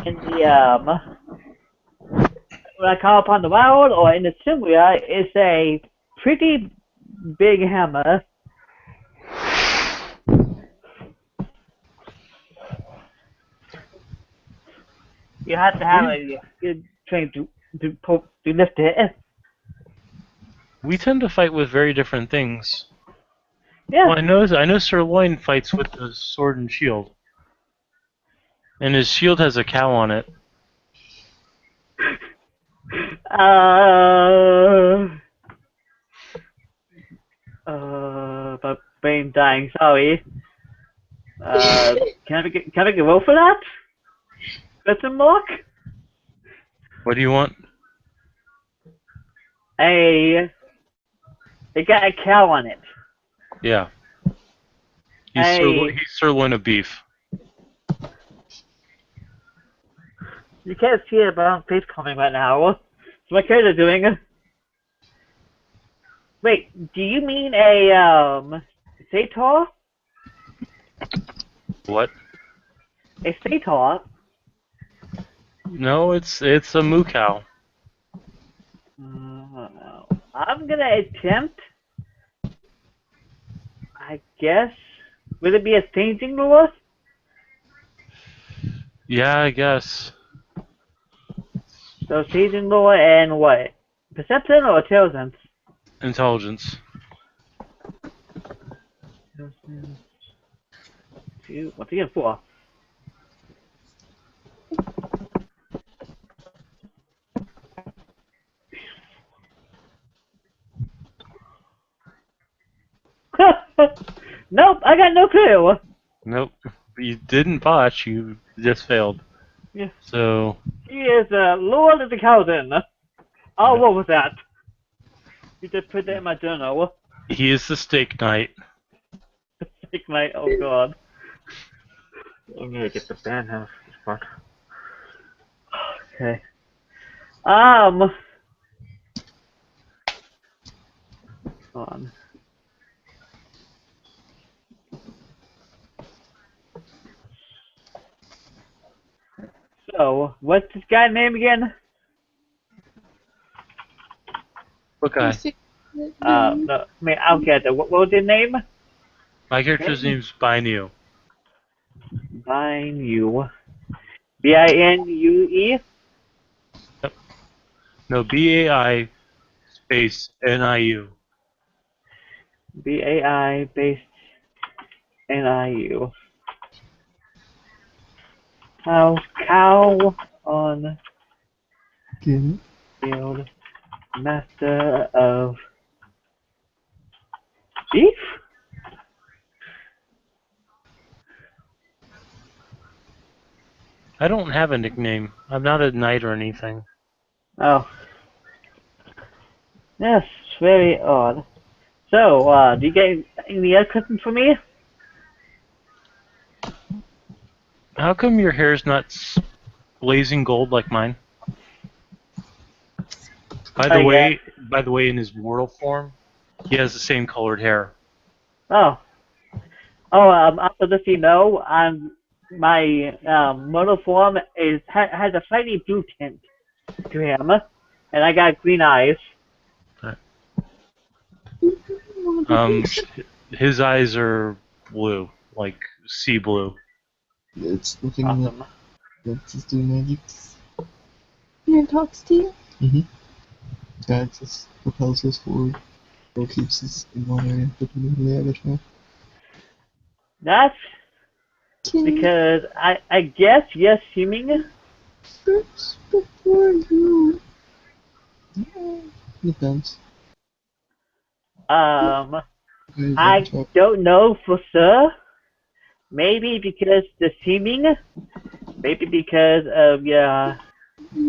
In the when I call upon the wild or in the Simria, it's a pretty big hammer. You have to have a good train to lift it. We tend to fight with very different things. Yeah. Well, I know Sirloin fights with the sword and shield. And his shield has a cow on it. But brain dying, sorry. Can I get a roll for that? Question mark? What do you want? It got a cow on it. Yeah. He's sirloin of beef. You can't see it, but I'm face coming right now. What's my character doing? Wait, do you mean a satyr? What? A satyr? No, it's a moo cow. I'm gonna attempt. I guess. Would it be a changing lure? Yeah, I guess. So changing lure and what? Perception or intelligence? Intelligence. Two, what's again? 4. Nope, I got no clue. Nope. You didn't botch, you just failed. Yeah. So... He is Lord of the Calden. Oh, what was that? You just put that in my journal. He is the steak knight. Steak knight, oh god. I'm gonna get the band house. Okay. Hold on. So, what's this guy's name again? What guy? No, I mean, I don't get that. What was his name? My character's Okay. name's Bai Nu. Bai Nu. Binue. No, BAI space NIU. BAI based NIU. Cow on Again. field. Master of beef? I don't have a nickname. I'm not a knight or anything. Oh. Yes, very odd. So, do you get any other questions for me? How come your hair's not blazing gold like mine? By the Yeah. way, in his mortal form, he has the same colored hair. Oh. Oh, also just so you know, my model form has a slightly blue tint to him, and I got green eyes. Um, his eyes are blue, like sea blue. It's looking Awesome. like that's just doing magics. And it talks to you. Guides us, propels us forward, or keeps us in one area, looking the other side. That's Can because I guess you're assuming. first before you. Depends. Guides I on top. don't know for sure. Maybe because the seeming, maybe because of your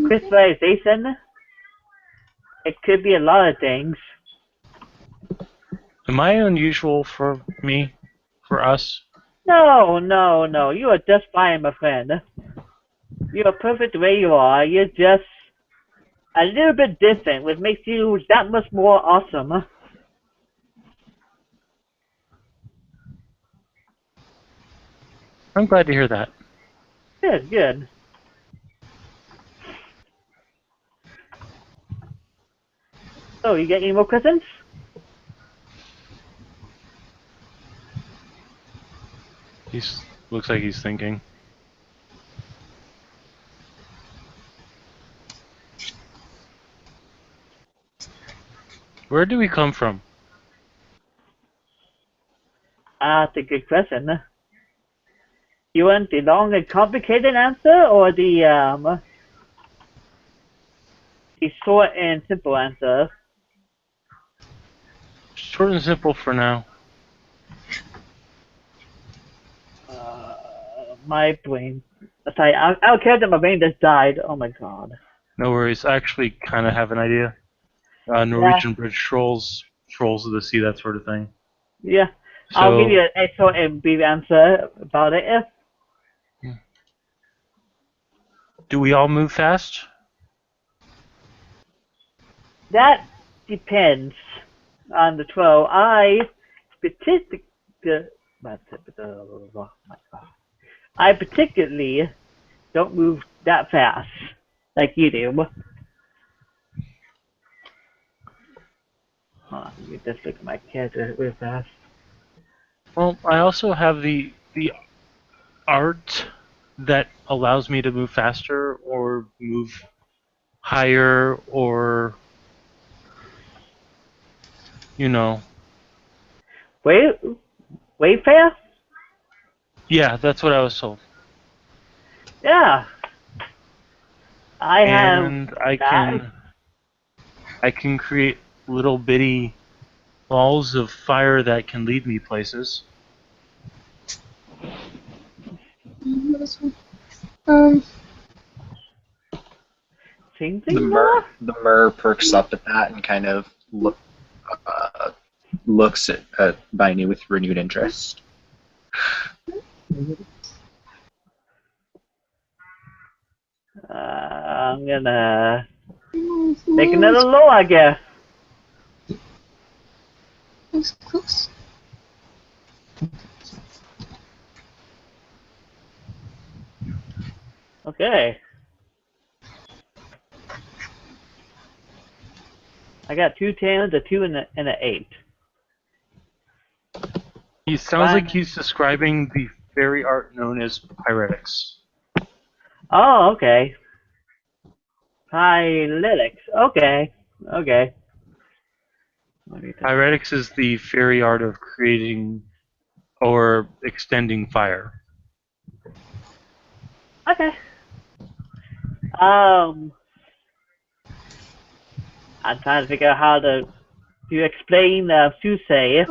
crystallization. It could be a lot of things. Am I unusual for me? For us? No, no, no. You are just fine, my friend. You are perfect the way you are. You're just a little bit different, which makes you that much more awesome. I'm glad to hear that. Good, good. So, you get any more questions? He's looks like he's thinking. Where do we come from? That's a good question. You want the long and complicated answer or the short and simple answer? Short and simple for now. My brain. Sorry, I'll care that my brain just died. Oh my god. No worries. I actually kind of have an idea. Yeah, Norwegian bridge trolls of the sea, that sort of thing. yeah. I'll give So, you a short and brief answer about it. do we all move fast? That depends on the troll. Partic- I particularly don't move that fast like you do. Let me just look at my character real fast. Well, I also have the art that allows me to move faster or move higher or you know. Wait, wait fast? Yeah, that's what I was told. Yeah, I have And I that. can create little bitty balls of fire that can lead me places. This one. Um, Same The thing, Noah? mer perks up at that and kind of looks at Bai Nu with renewed interest. I'm gonna it's make another low, I guess. close. Okay. I got 2 10s, a 2, and an 8. He sounds like he's describing the fairy art known as pyretics. Oh, okay. Pylytics. Okay. Okay. Let me think. Pyretics is the fairy art of creating or extending fire. Okay. I'm trying to figure out how to explain Susei.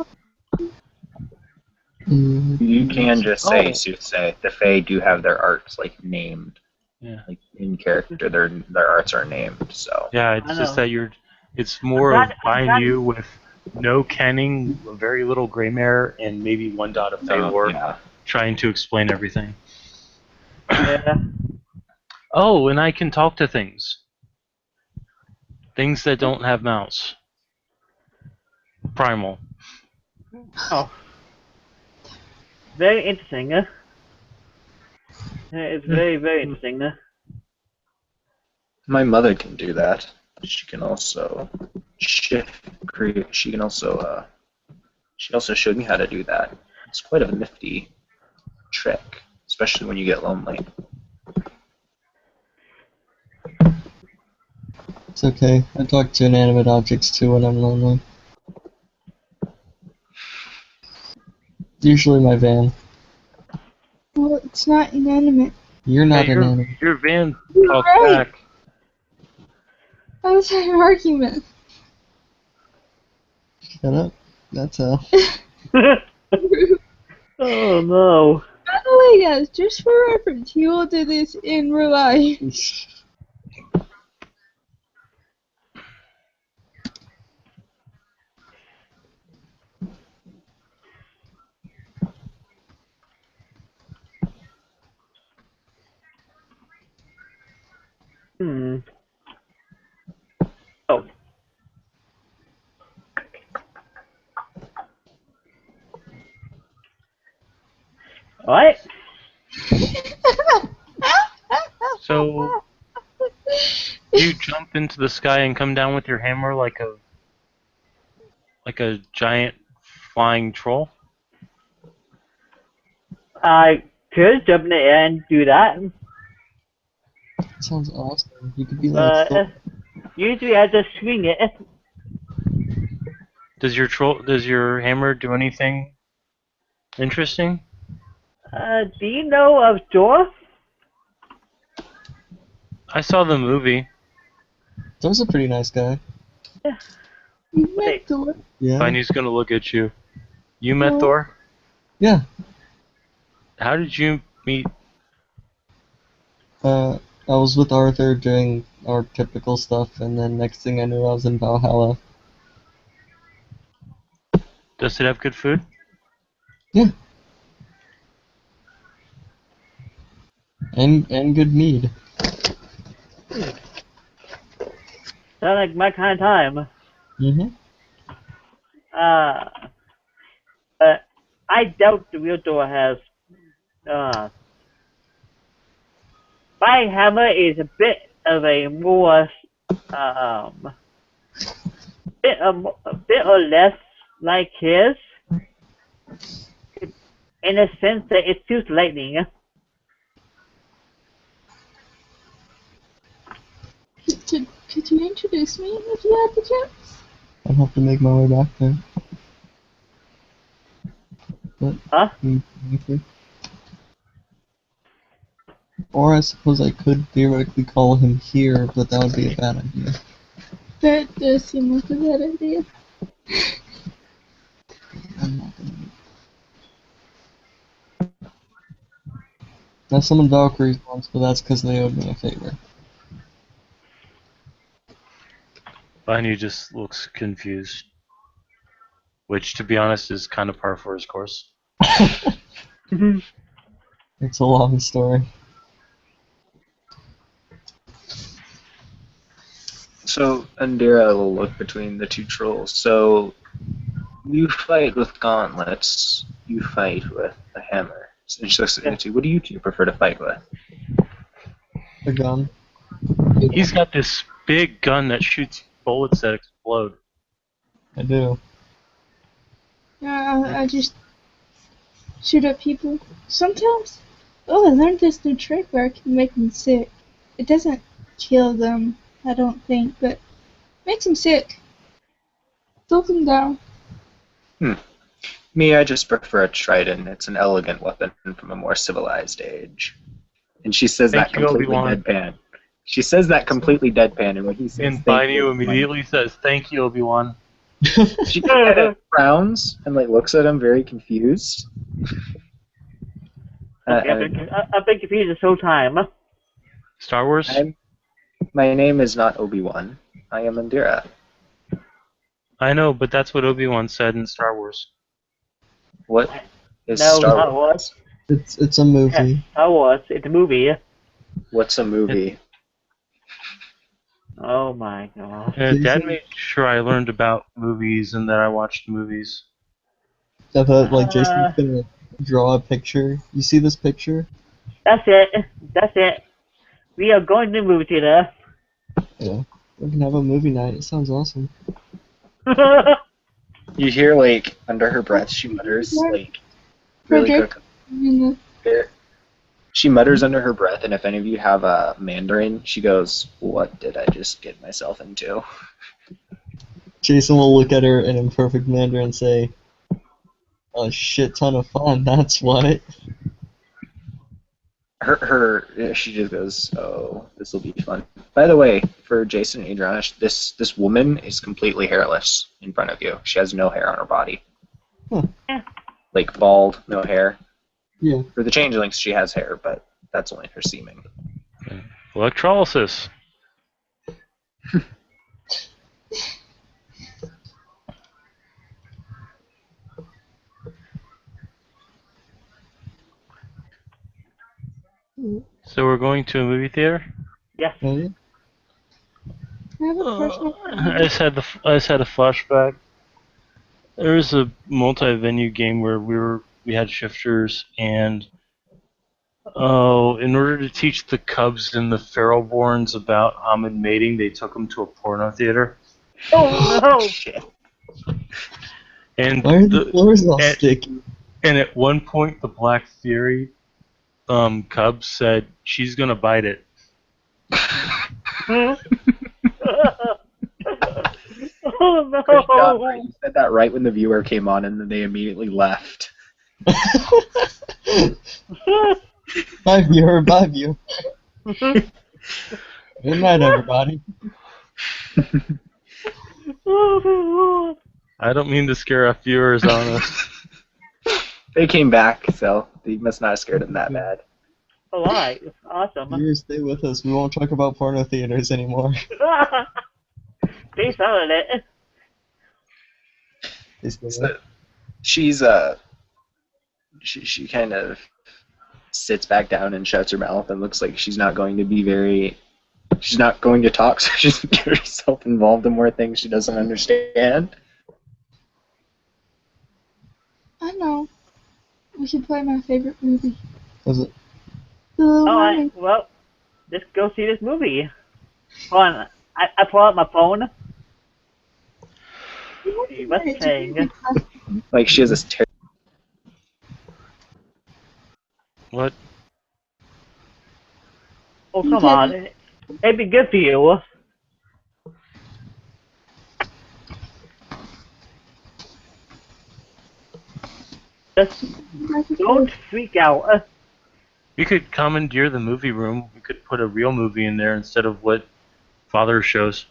You can just say Oh. Soothsay. The Fae do have their arts like named, Yeah. like in character. Their arts are named. So Yeah, I it's just know. that it's more of Bai Nu with no kenning, very little gray mare, and maybe one dot of Fey lore yeah. trying to explain everything. Yeah. Oh, and I can talk to things. Things that don't have mouths. Primal. Oh. Very interesting. It's very, very interesting. My mother can do that. She can also shift. Create. She can also. She also showed me how to do that. It's quite a nifty trick, especially when you get lonely. It's okay. I talk to inanimate objects too when I'm lonely. It's usually my van. Well, it's not inanimate. You're not Hey, inanimate. your van You're talks right. back. That was our argument. Shut up. That's how. Oh no. By the way, guys, just for reference, he will do this in real life. Hmm. Oh. What? So you jump into the sky and come down with your hammer like a giant flying troll? I could jump in the air and do that, Sounds awesome. You could be like but Thor. usually I just swing it. Does your hammer do anything interesting? Do you know of Thor? I saw the movie. Thor's a pretty nice guy. You Wait. met Thor. Yeah. Viney's gonna look at you. You met No. Thor? Yeah. How did you meet? I was with Arthur doing our typical stuff, and then next thing I knew, I was in Valhalla. Does it have good food? Yeah. And good mead. Sounds like my kind of time. Mm-hmm. But I doubt the real Thor has. My hammer is a bit of a more, a bit or less like his, in a sense that it shoots lightning. Could you introduce me if you had the chance? I'd have to make my way back there. But, Huh? or I suppose I could theoretically call him here, but that would be a bad idea. That does seem like a bad idea. I'm not gonna do it. I summoned Valkyries once, but that's because they owed me a favor. Viney just looks confused. Which, to be honest, is kind of par for his course. It's a long story. So Undiria will look between the two trolls. So you fight with gauntlets. You fight with a hammer. So she looks at you. What do you two prefer to fight with? A gun. He's got this big gun that shoots bullets that explode. I do. I just shoot at people. Sometimes, oh, I learned this new trick where I can make them sick. It doesn't kill them, I don't think, but makes them sick. Slow them down. Me, I just prefer a trident. It's an elegant weapon from a more civilized age. And she says Thank that you, completely Obi-Wan. deadpan. She says that completely deadpan, and when he says And thank Bai you, Nu immediately says, "Thank you, Obi-Wan." she kind of frowns and like looks at him very confused. Okay, I've been confused this whole time. Star Wars. My name is not Obi-Wan. I am Undiria. I know, but that's what Obi-Wan said in Star Wars. What is No, Star Star Wars? It's a movie. Star Wars. It's a movie. What's a movie? Oh my god. Dad made sure I learned about movies and that I watched movies. I thought like Jason's gonna draw a picture. You see this picture? That's it. That's it. We are going to the movie theater. Yeah. We can have a movie night. It sounds awesome. You hear like under her breath she mutters like really Frederick? quick. She mutters under her breath, and if any of you have a Mandarin, she goes, "What did I just get myself into?" Jason will look at her in imperfect Mandarin and say, "A shit ton of fun, that's what." She just goes, "Oh, this will be fun." By the way, for Jason and Adrianna, this woman is completely hairless in front of you. She has no hair on her body. Huh. Like bald, no hair. Yeah. For the changelings, she has hair, but that's only her seeming. Electrolysis. So we're going to a movie theater. Yes. Oh, yeah? I have a personal I just had a flashback. There was a multi-venue game where we had shifters, and in order to teach the cubs and the feral-borns about Hamid mating, they took them to a porno theater. Oh no! Shit. And Why are the floors all at- sticky? And at one point, the Black Theory cub said, "She's gonna bite it." Oh Great job, no! Ray. You said that right when the viewer came on, and then they immediately left. Bye, viewer. Bye, viewer. Good night, everybody. I don't mean to scare off viewers on us. They came back, so they must not have scared them that bad. Alright, awesome. Viewers, stay with us. We won't talk about porno theaters anymore. They found it. They stay with So, she's she kind of sits back down and shuts her mouth and looks like she's not going to talk, so she's get herself involved in more things she doesn't understand. I know. We should play my favorite movie. Was it? The Little Alright, Mermaid. well, let's go see this movie. Hold on, I pull out my phone. See what's playing. Like she has this What? Oh, come on. It'd be good for you. Just don't freak out. We could commandeer the movie room. We could put a real movie in there instead of what Father shows.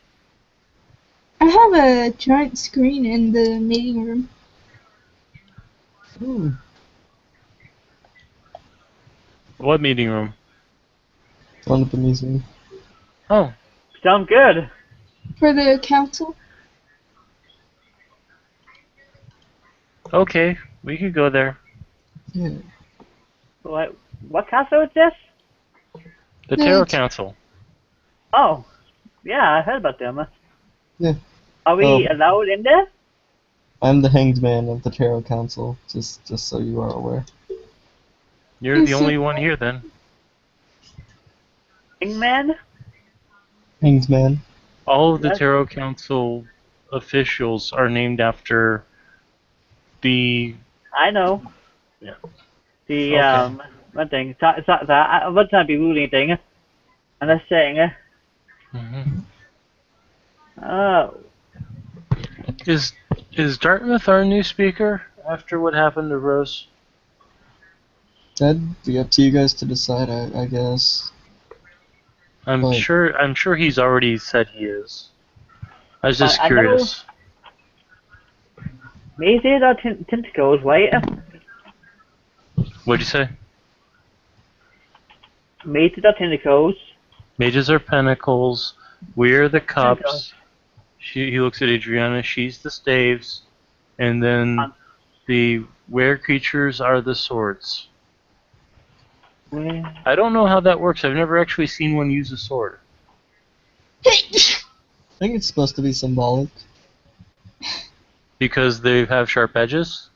I have a giant screen in the meeting room. What meeting room? One at the museum. Oh, Sound good. For the council. okay. We could go there. Yeah. What castle is this? The Terror Council. Oh, yeah, I heard about them. Yeah. Are we allowed in there? I'm the hanged man of the Tarot Council, just so you are aware. You're the only one here then. Hangman? Hanged man. All of the Yes. Tarot Council officials are named after the I know. The Okay. one thing, I'm not trying to be rude or anything. I'm just saying. Hmm. Oh, Is is Dartmouth our new speaker after what happened to Rose? That'd be up to you guys to decide, I guess. I'm But sure. I'm sure he's already said he is. I was just I know. curious. Mazes are tentacles, right? What'd you say? Mazes are tentacles. Mages are pentacles. We're the Tentacles. cups. He looks at Adrianna. She's the staves, and then Um, the were creatures are the swords. well, I don't know how that works. I've never actually seen one use a sword. I think it's supposed to be symbolic. Because they have sharp edges?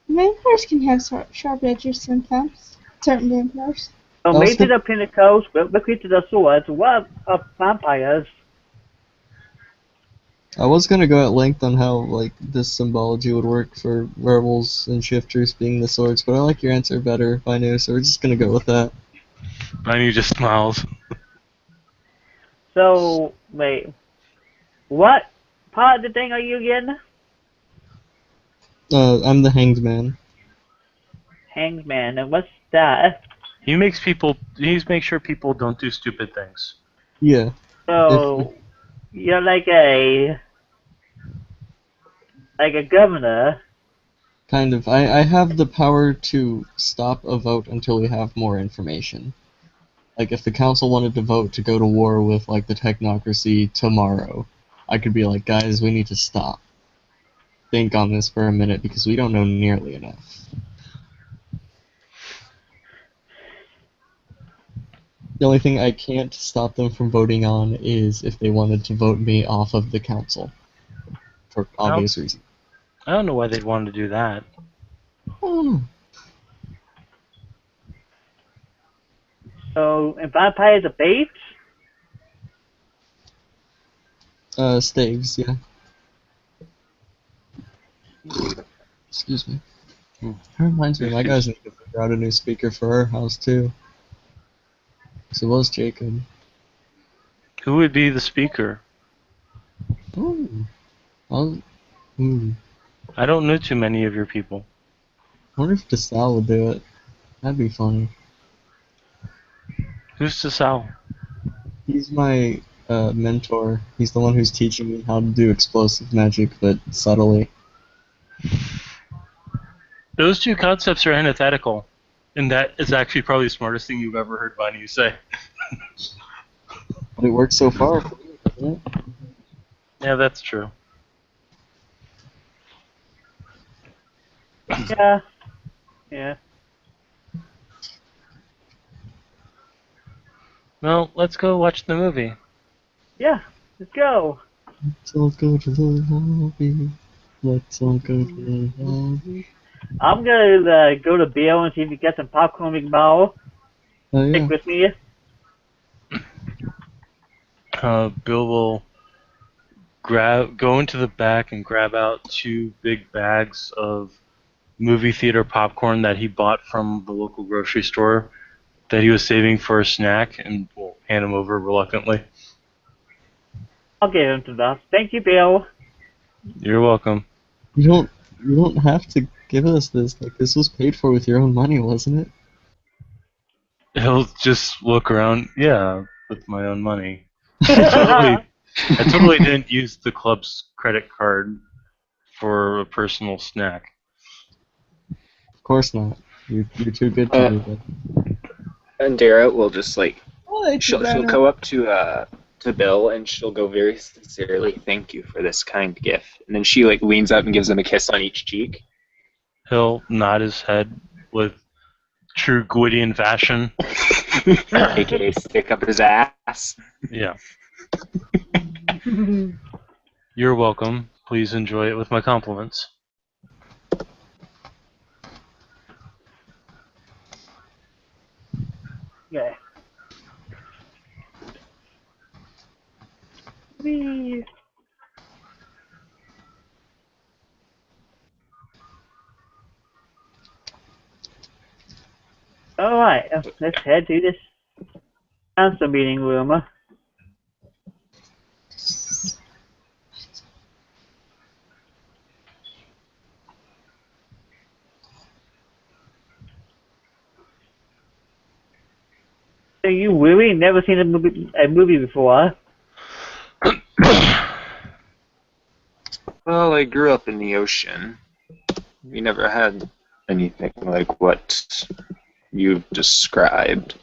Vampires can have sharp edges sometimes. Certain vampires. so I was mazes gonna, are pentacles, but creatures are swords. What are vampires? I was gonna go at length on how like this symbology would work for werewolves and shifters being the swords, but I like your answer better, Bai Nu, so we're just gonna go with that. Bunny just smiles. So, wait. What part of the thing are you again? I'm the hanged man. Hanged man, and what's that? He makes sure people don't do stupid things. Yeah. If So, you're like a governor. kind of, I have the power to stop a vote until we have more information. Like if the council wanted to vote to go to war with like the technocracy tomorrow, I could be like, guys, we need to stop. Think on this for a minute because we don't know nearly enough. The only thing I can't stop them from voting on is if they wanted to vote me off of the council. For I don't, obvious reasons. I don't know why they'd want to do that. Oh, So, and vampires are babes? staves, yeah. Excuse me. Hmm. That reminds me, my Excuse. guys need to figure out a new speaker for our house too. So was Jacob. Who would be the speaker? Oh, I'll, hmm. I don't know too many of your people. I wonder if DeSalle would do it. That'd be funny. Who's Sal? He's my mentor. He's the one who's teaching me how to do explosive magic, but subtly. Those two concepts are antithetical, and that is actually probably the smartest thing you've ever heard Bunny say. But it works so far for me, doesn't it? Yeah, that's true. Yeah. Yeah. Well, let's go watch the movie. Yeah. Let's go. Let's all go to the lobby. Let's all go to the lobby. I'm gonna go to Bill and see if he gets some popcorn McBall. Oh Stick yeah. with me. Bill will go into the back and grab out two big bags of movie theater popcorn that he bought from the local grocery store that he was saving for a snack, and will hand them over reluctantly. I'll get into that. Thank you, Bill. You're welcome. You don't have to give us this. Like this was paid for with your own money, wasn't it? He'll just look around. Yeah, with my own money. I totally didn't use the club's credit card for a personal snack. Of course not. You're too good to Uh, me, but Undiria will just like oh, she'll go up to Bill and she'll go very sincerely, thank you for this kind gift. And then she like leans up and gives him a kiss on each cheek. He'll nod his head with true Gwydion fashion. AKA stick up his ass. Yeah. You're welcome. Please enjoy it with my compliments. Yeah. Whee. Alright, let's head to this council meeting room. So you really never seen a movie before? Well, I grew up in the ocean. We never had anything like what you've described.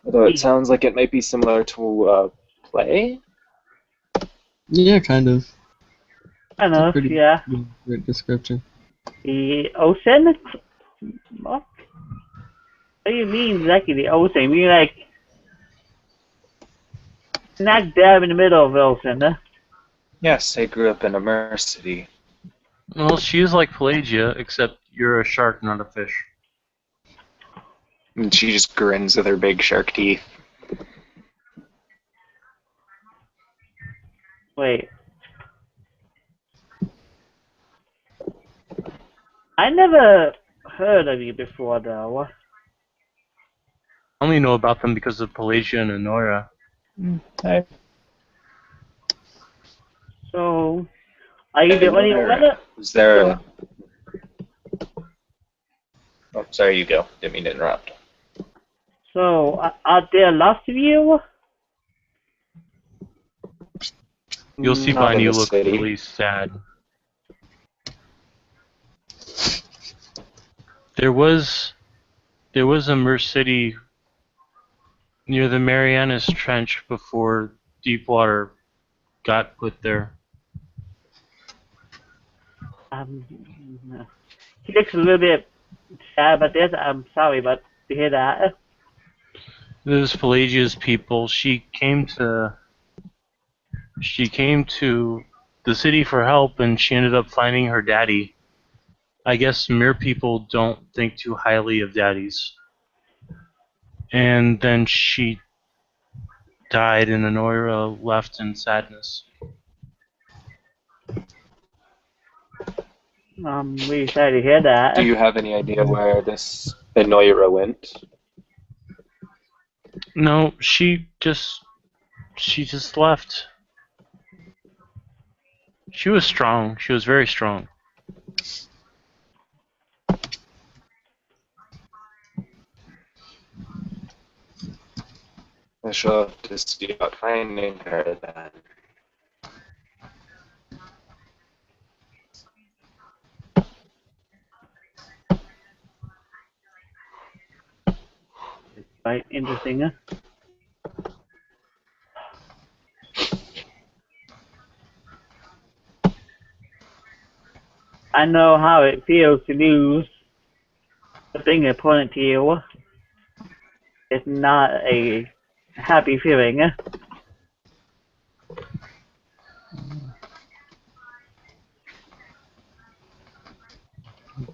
Although it sounds like it might be similar to a play. Yeah, kind of. I It's a know, pretty yeah. great description. The ocean? What do you mean exactly the ocean? You mean like smack dab in the middle of the ocean? Yes, I grew up in a mercity. Well, she's like Pelagia, except you're a shark, not a fish. And she just grins with her big shark teeth. Wait. I never heard of you before, though. I only know about them because of Pelagia and Honora. I So, are you the only one? Was there a... Oh, sorry, you go. Didn't mean to interrupt. So, are there lots of you? You'll see Not Bai in Nu the look city. really sad. There was a Mercity near the Marianas Trench before Deepwater got put there. He looks a little bit sad about this. I'm sorry about to hear that. This is Pelagia's people. She came to the city for help, and she ended up finding her daddy. I guess mere people don't think too highly of daddies. And then she died, and Honora left in sadness. I'm really sorry to hear that. Do you have any idea where this Enoira went? No, she just left. She was strong. She was very strong. I shall have to see about finding her then. Quite interesting. I know how it feels to lose a thing important to you. It's not a happy feeling.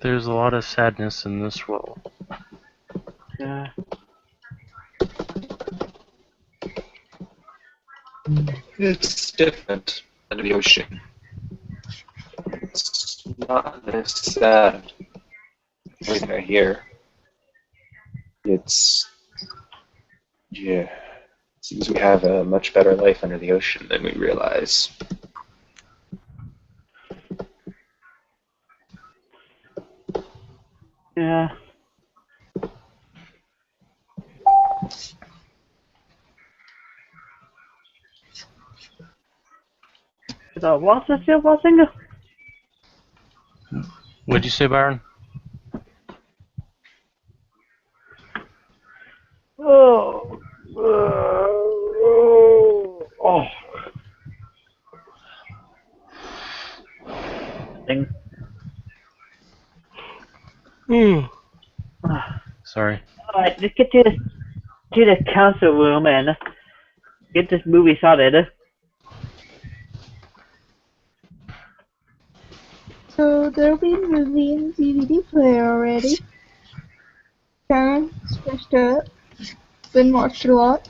There's a lot of sadness in this world. Yeah. It's different under the ocean. It's not as sad. Everything I hear. It's... Yeah. Seems we have a much better life under the ocean than we realize. Yeah. So what's the silver singer? What'd you say, Byron? Oh. Oh. Thing. Sorry. Alright, let's get to the council room and get this movie started. So there'll be a movie in the DVD player already. Kinda scratched up. Been watched a lot.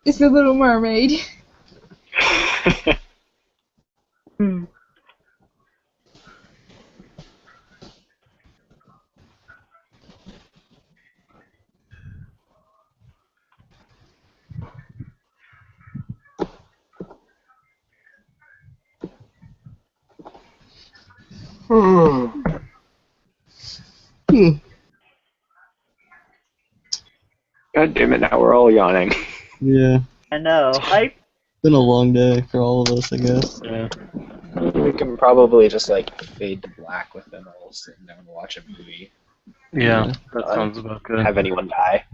It's The Little Mermaid. God damn it! Now we're all yawning. Yeah. I know. Hype. Been a long day for all of us, I guess. Yeah. We can probably just like fade to black with them all sitting down and watch a movie. Yeah, that sounds about good. Have anyone die?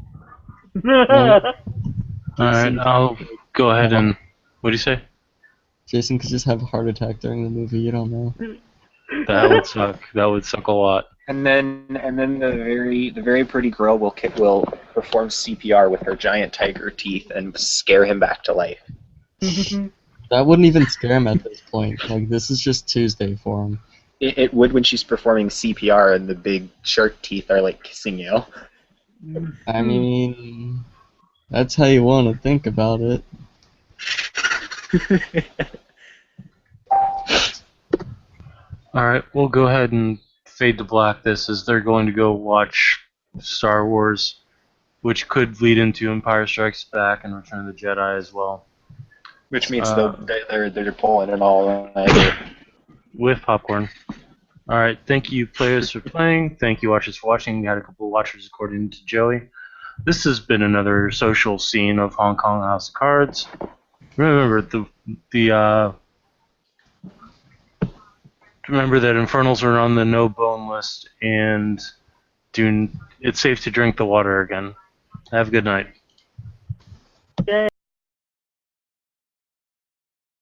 Alright, I'll go ahead and. What do you say? Jason could just have a heart attack during the movie. You don't know. That would suck. That would suck a lot. And then the very pretty girl will perform CPR with her giant tiger teeth and scare him back to life. That wouldn't even scare him at this point. Like, this is just Tuesday for him. It would when she's performing CPR and the big shark teeth are like kissing you. I mean, that's how you want to think about it. Alright, we'll go ahead and fade to black this as they're going to go watch Star Wars, which could lead into Empire Strikes Back and Return of the Jedi as well. Which means they're pulling it all right. With popcorn. Alright, thank you players for playing. Thank you watchers for watching. We had a couple of watchers according to Joey. This has been another social scene of Hong Kong House of Cards. Remember remember that Infernals are on the no bone list, and it's safe to drink the water again. Have a good night. Yay.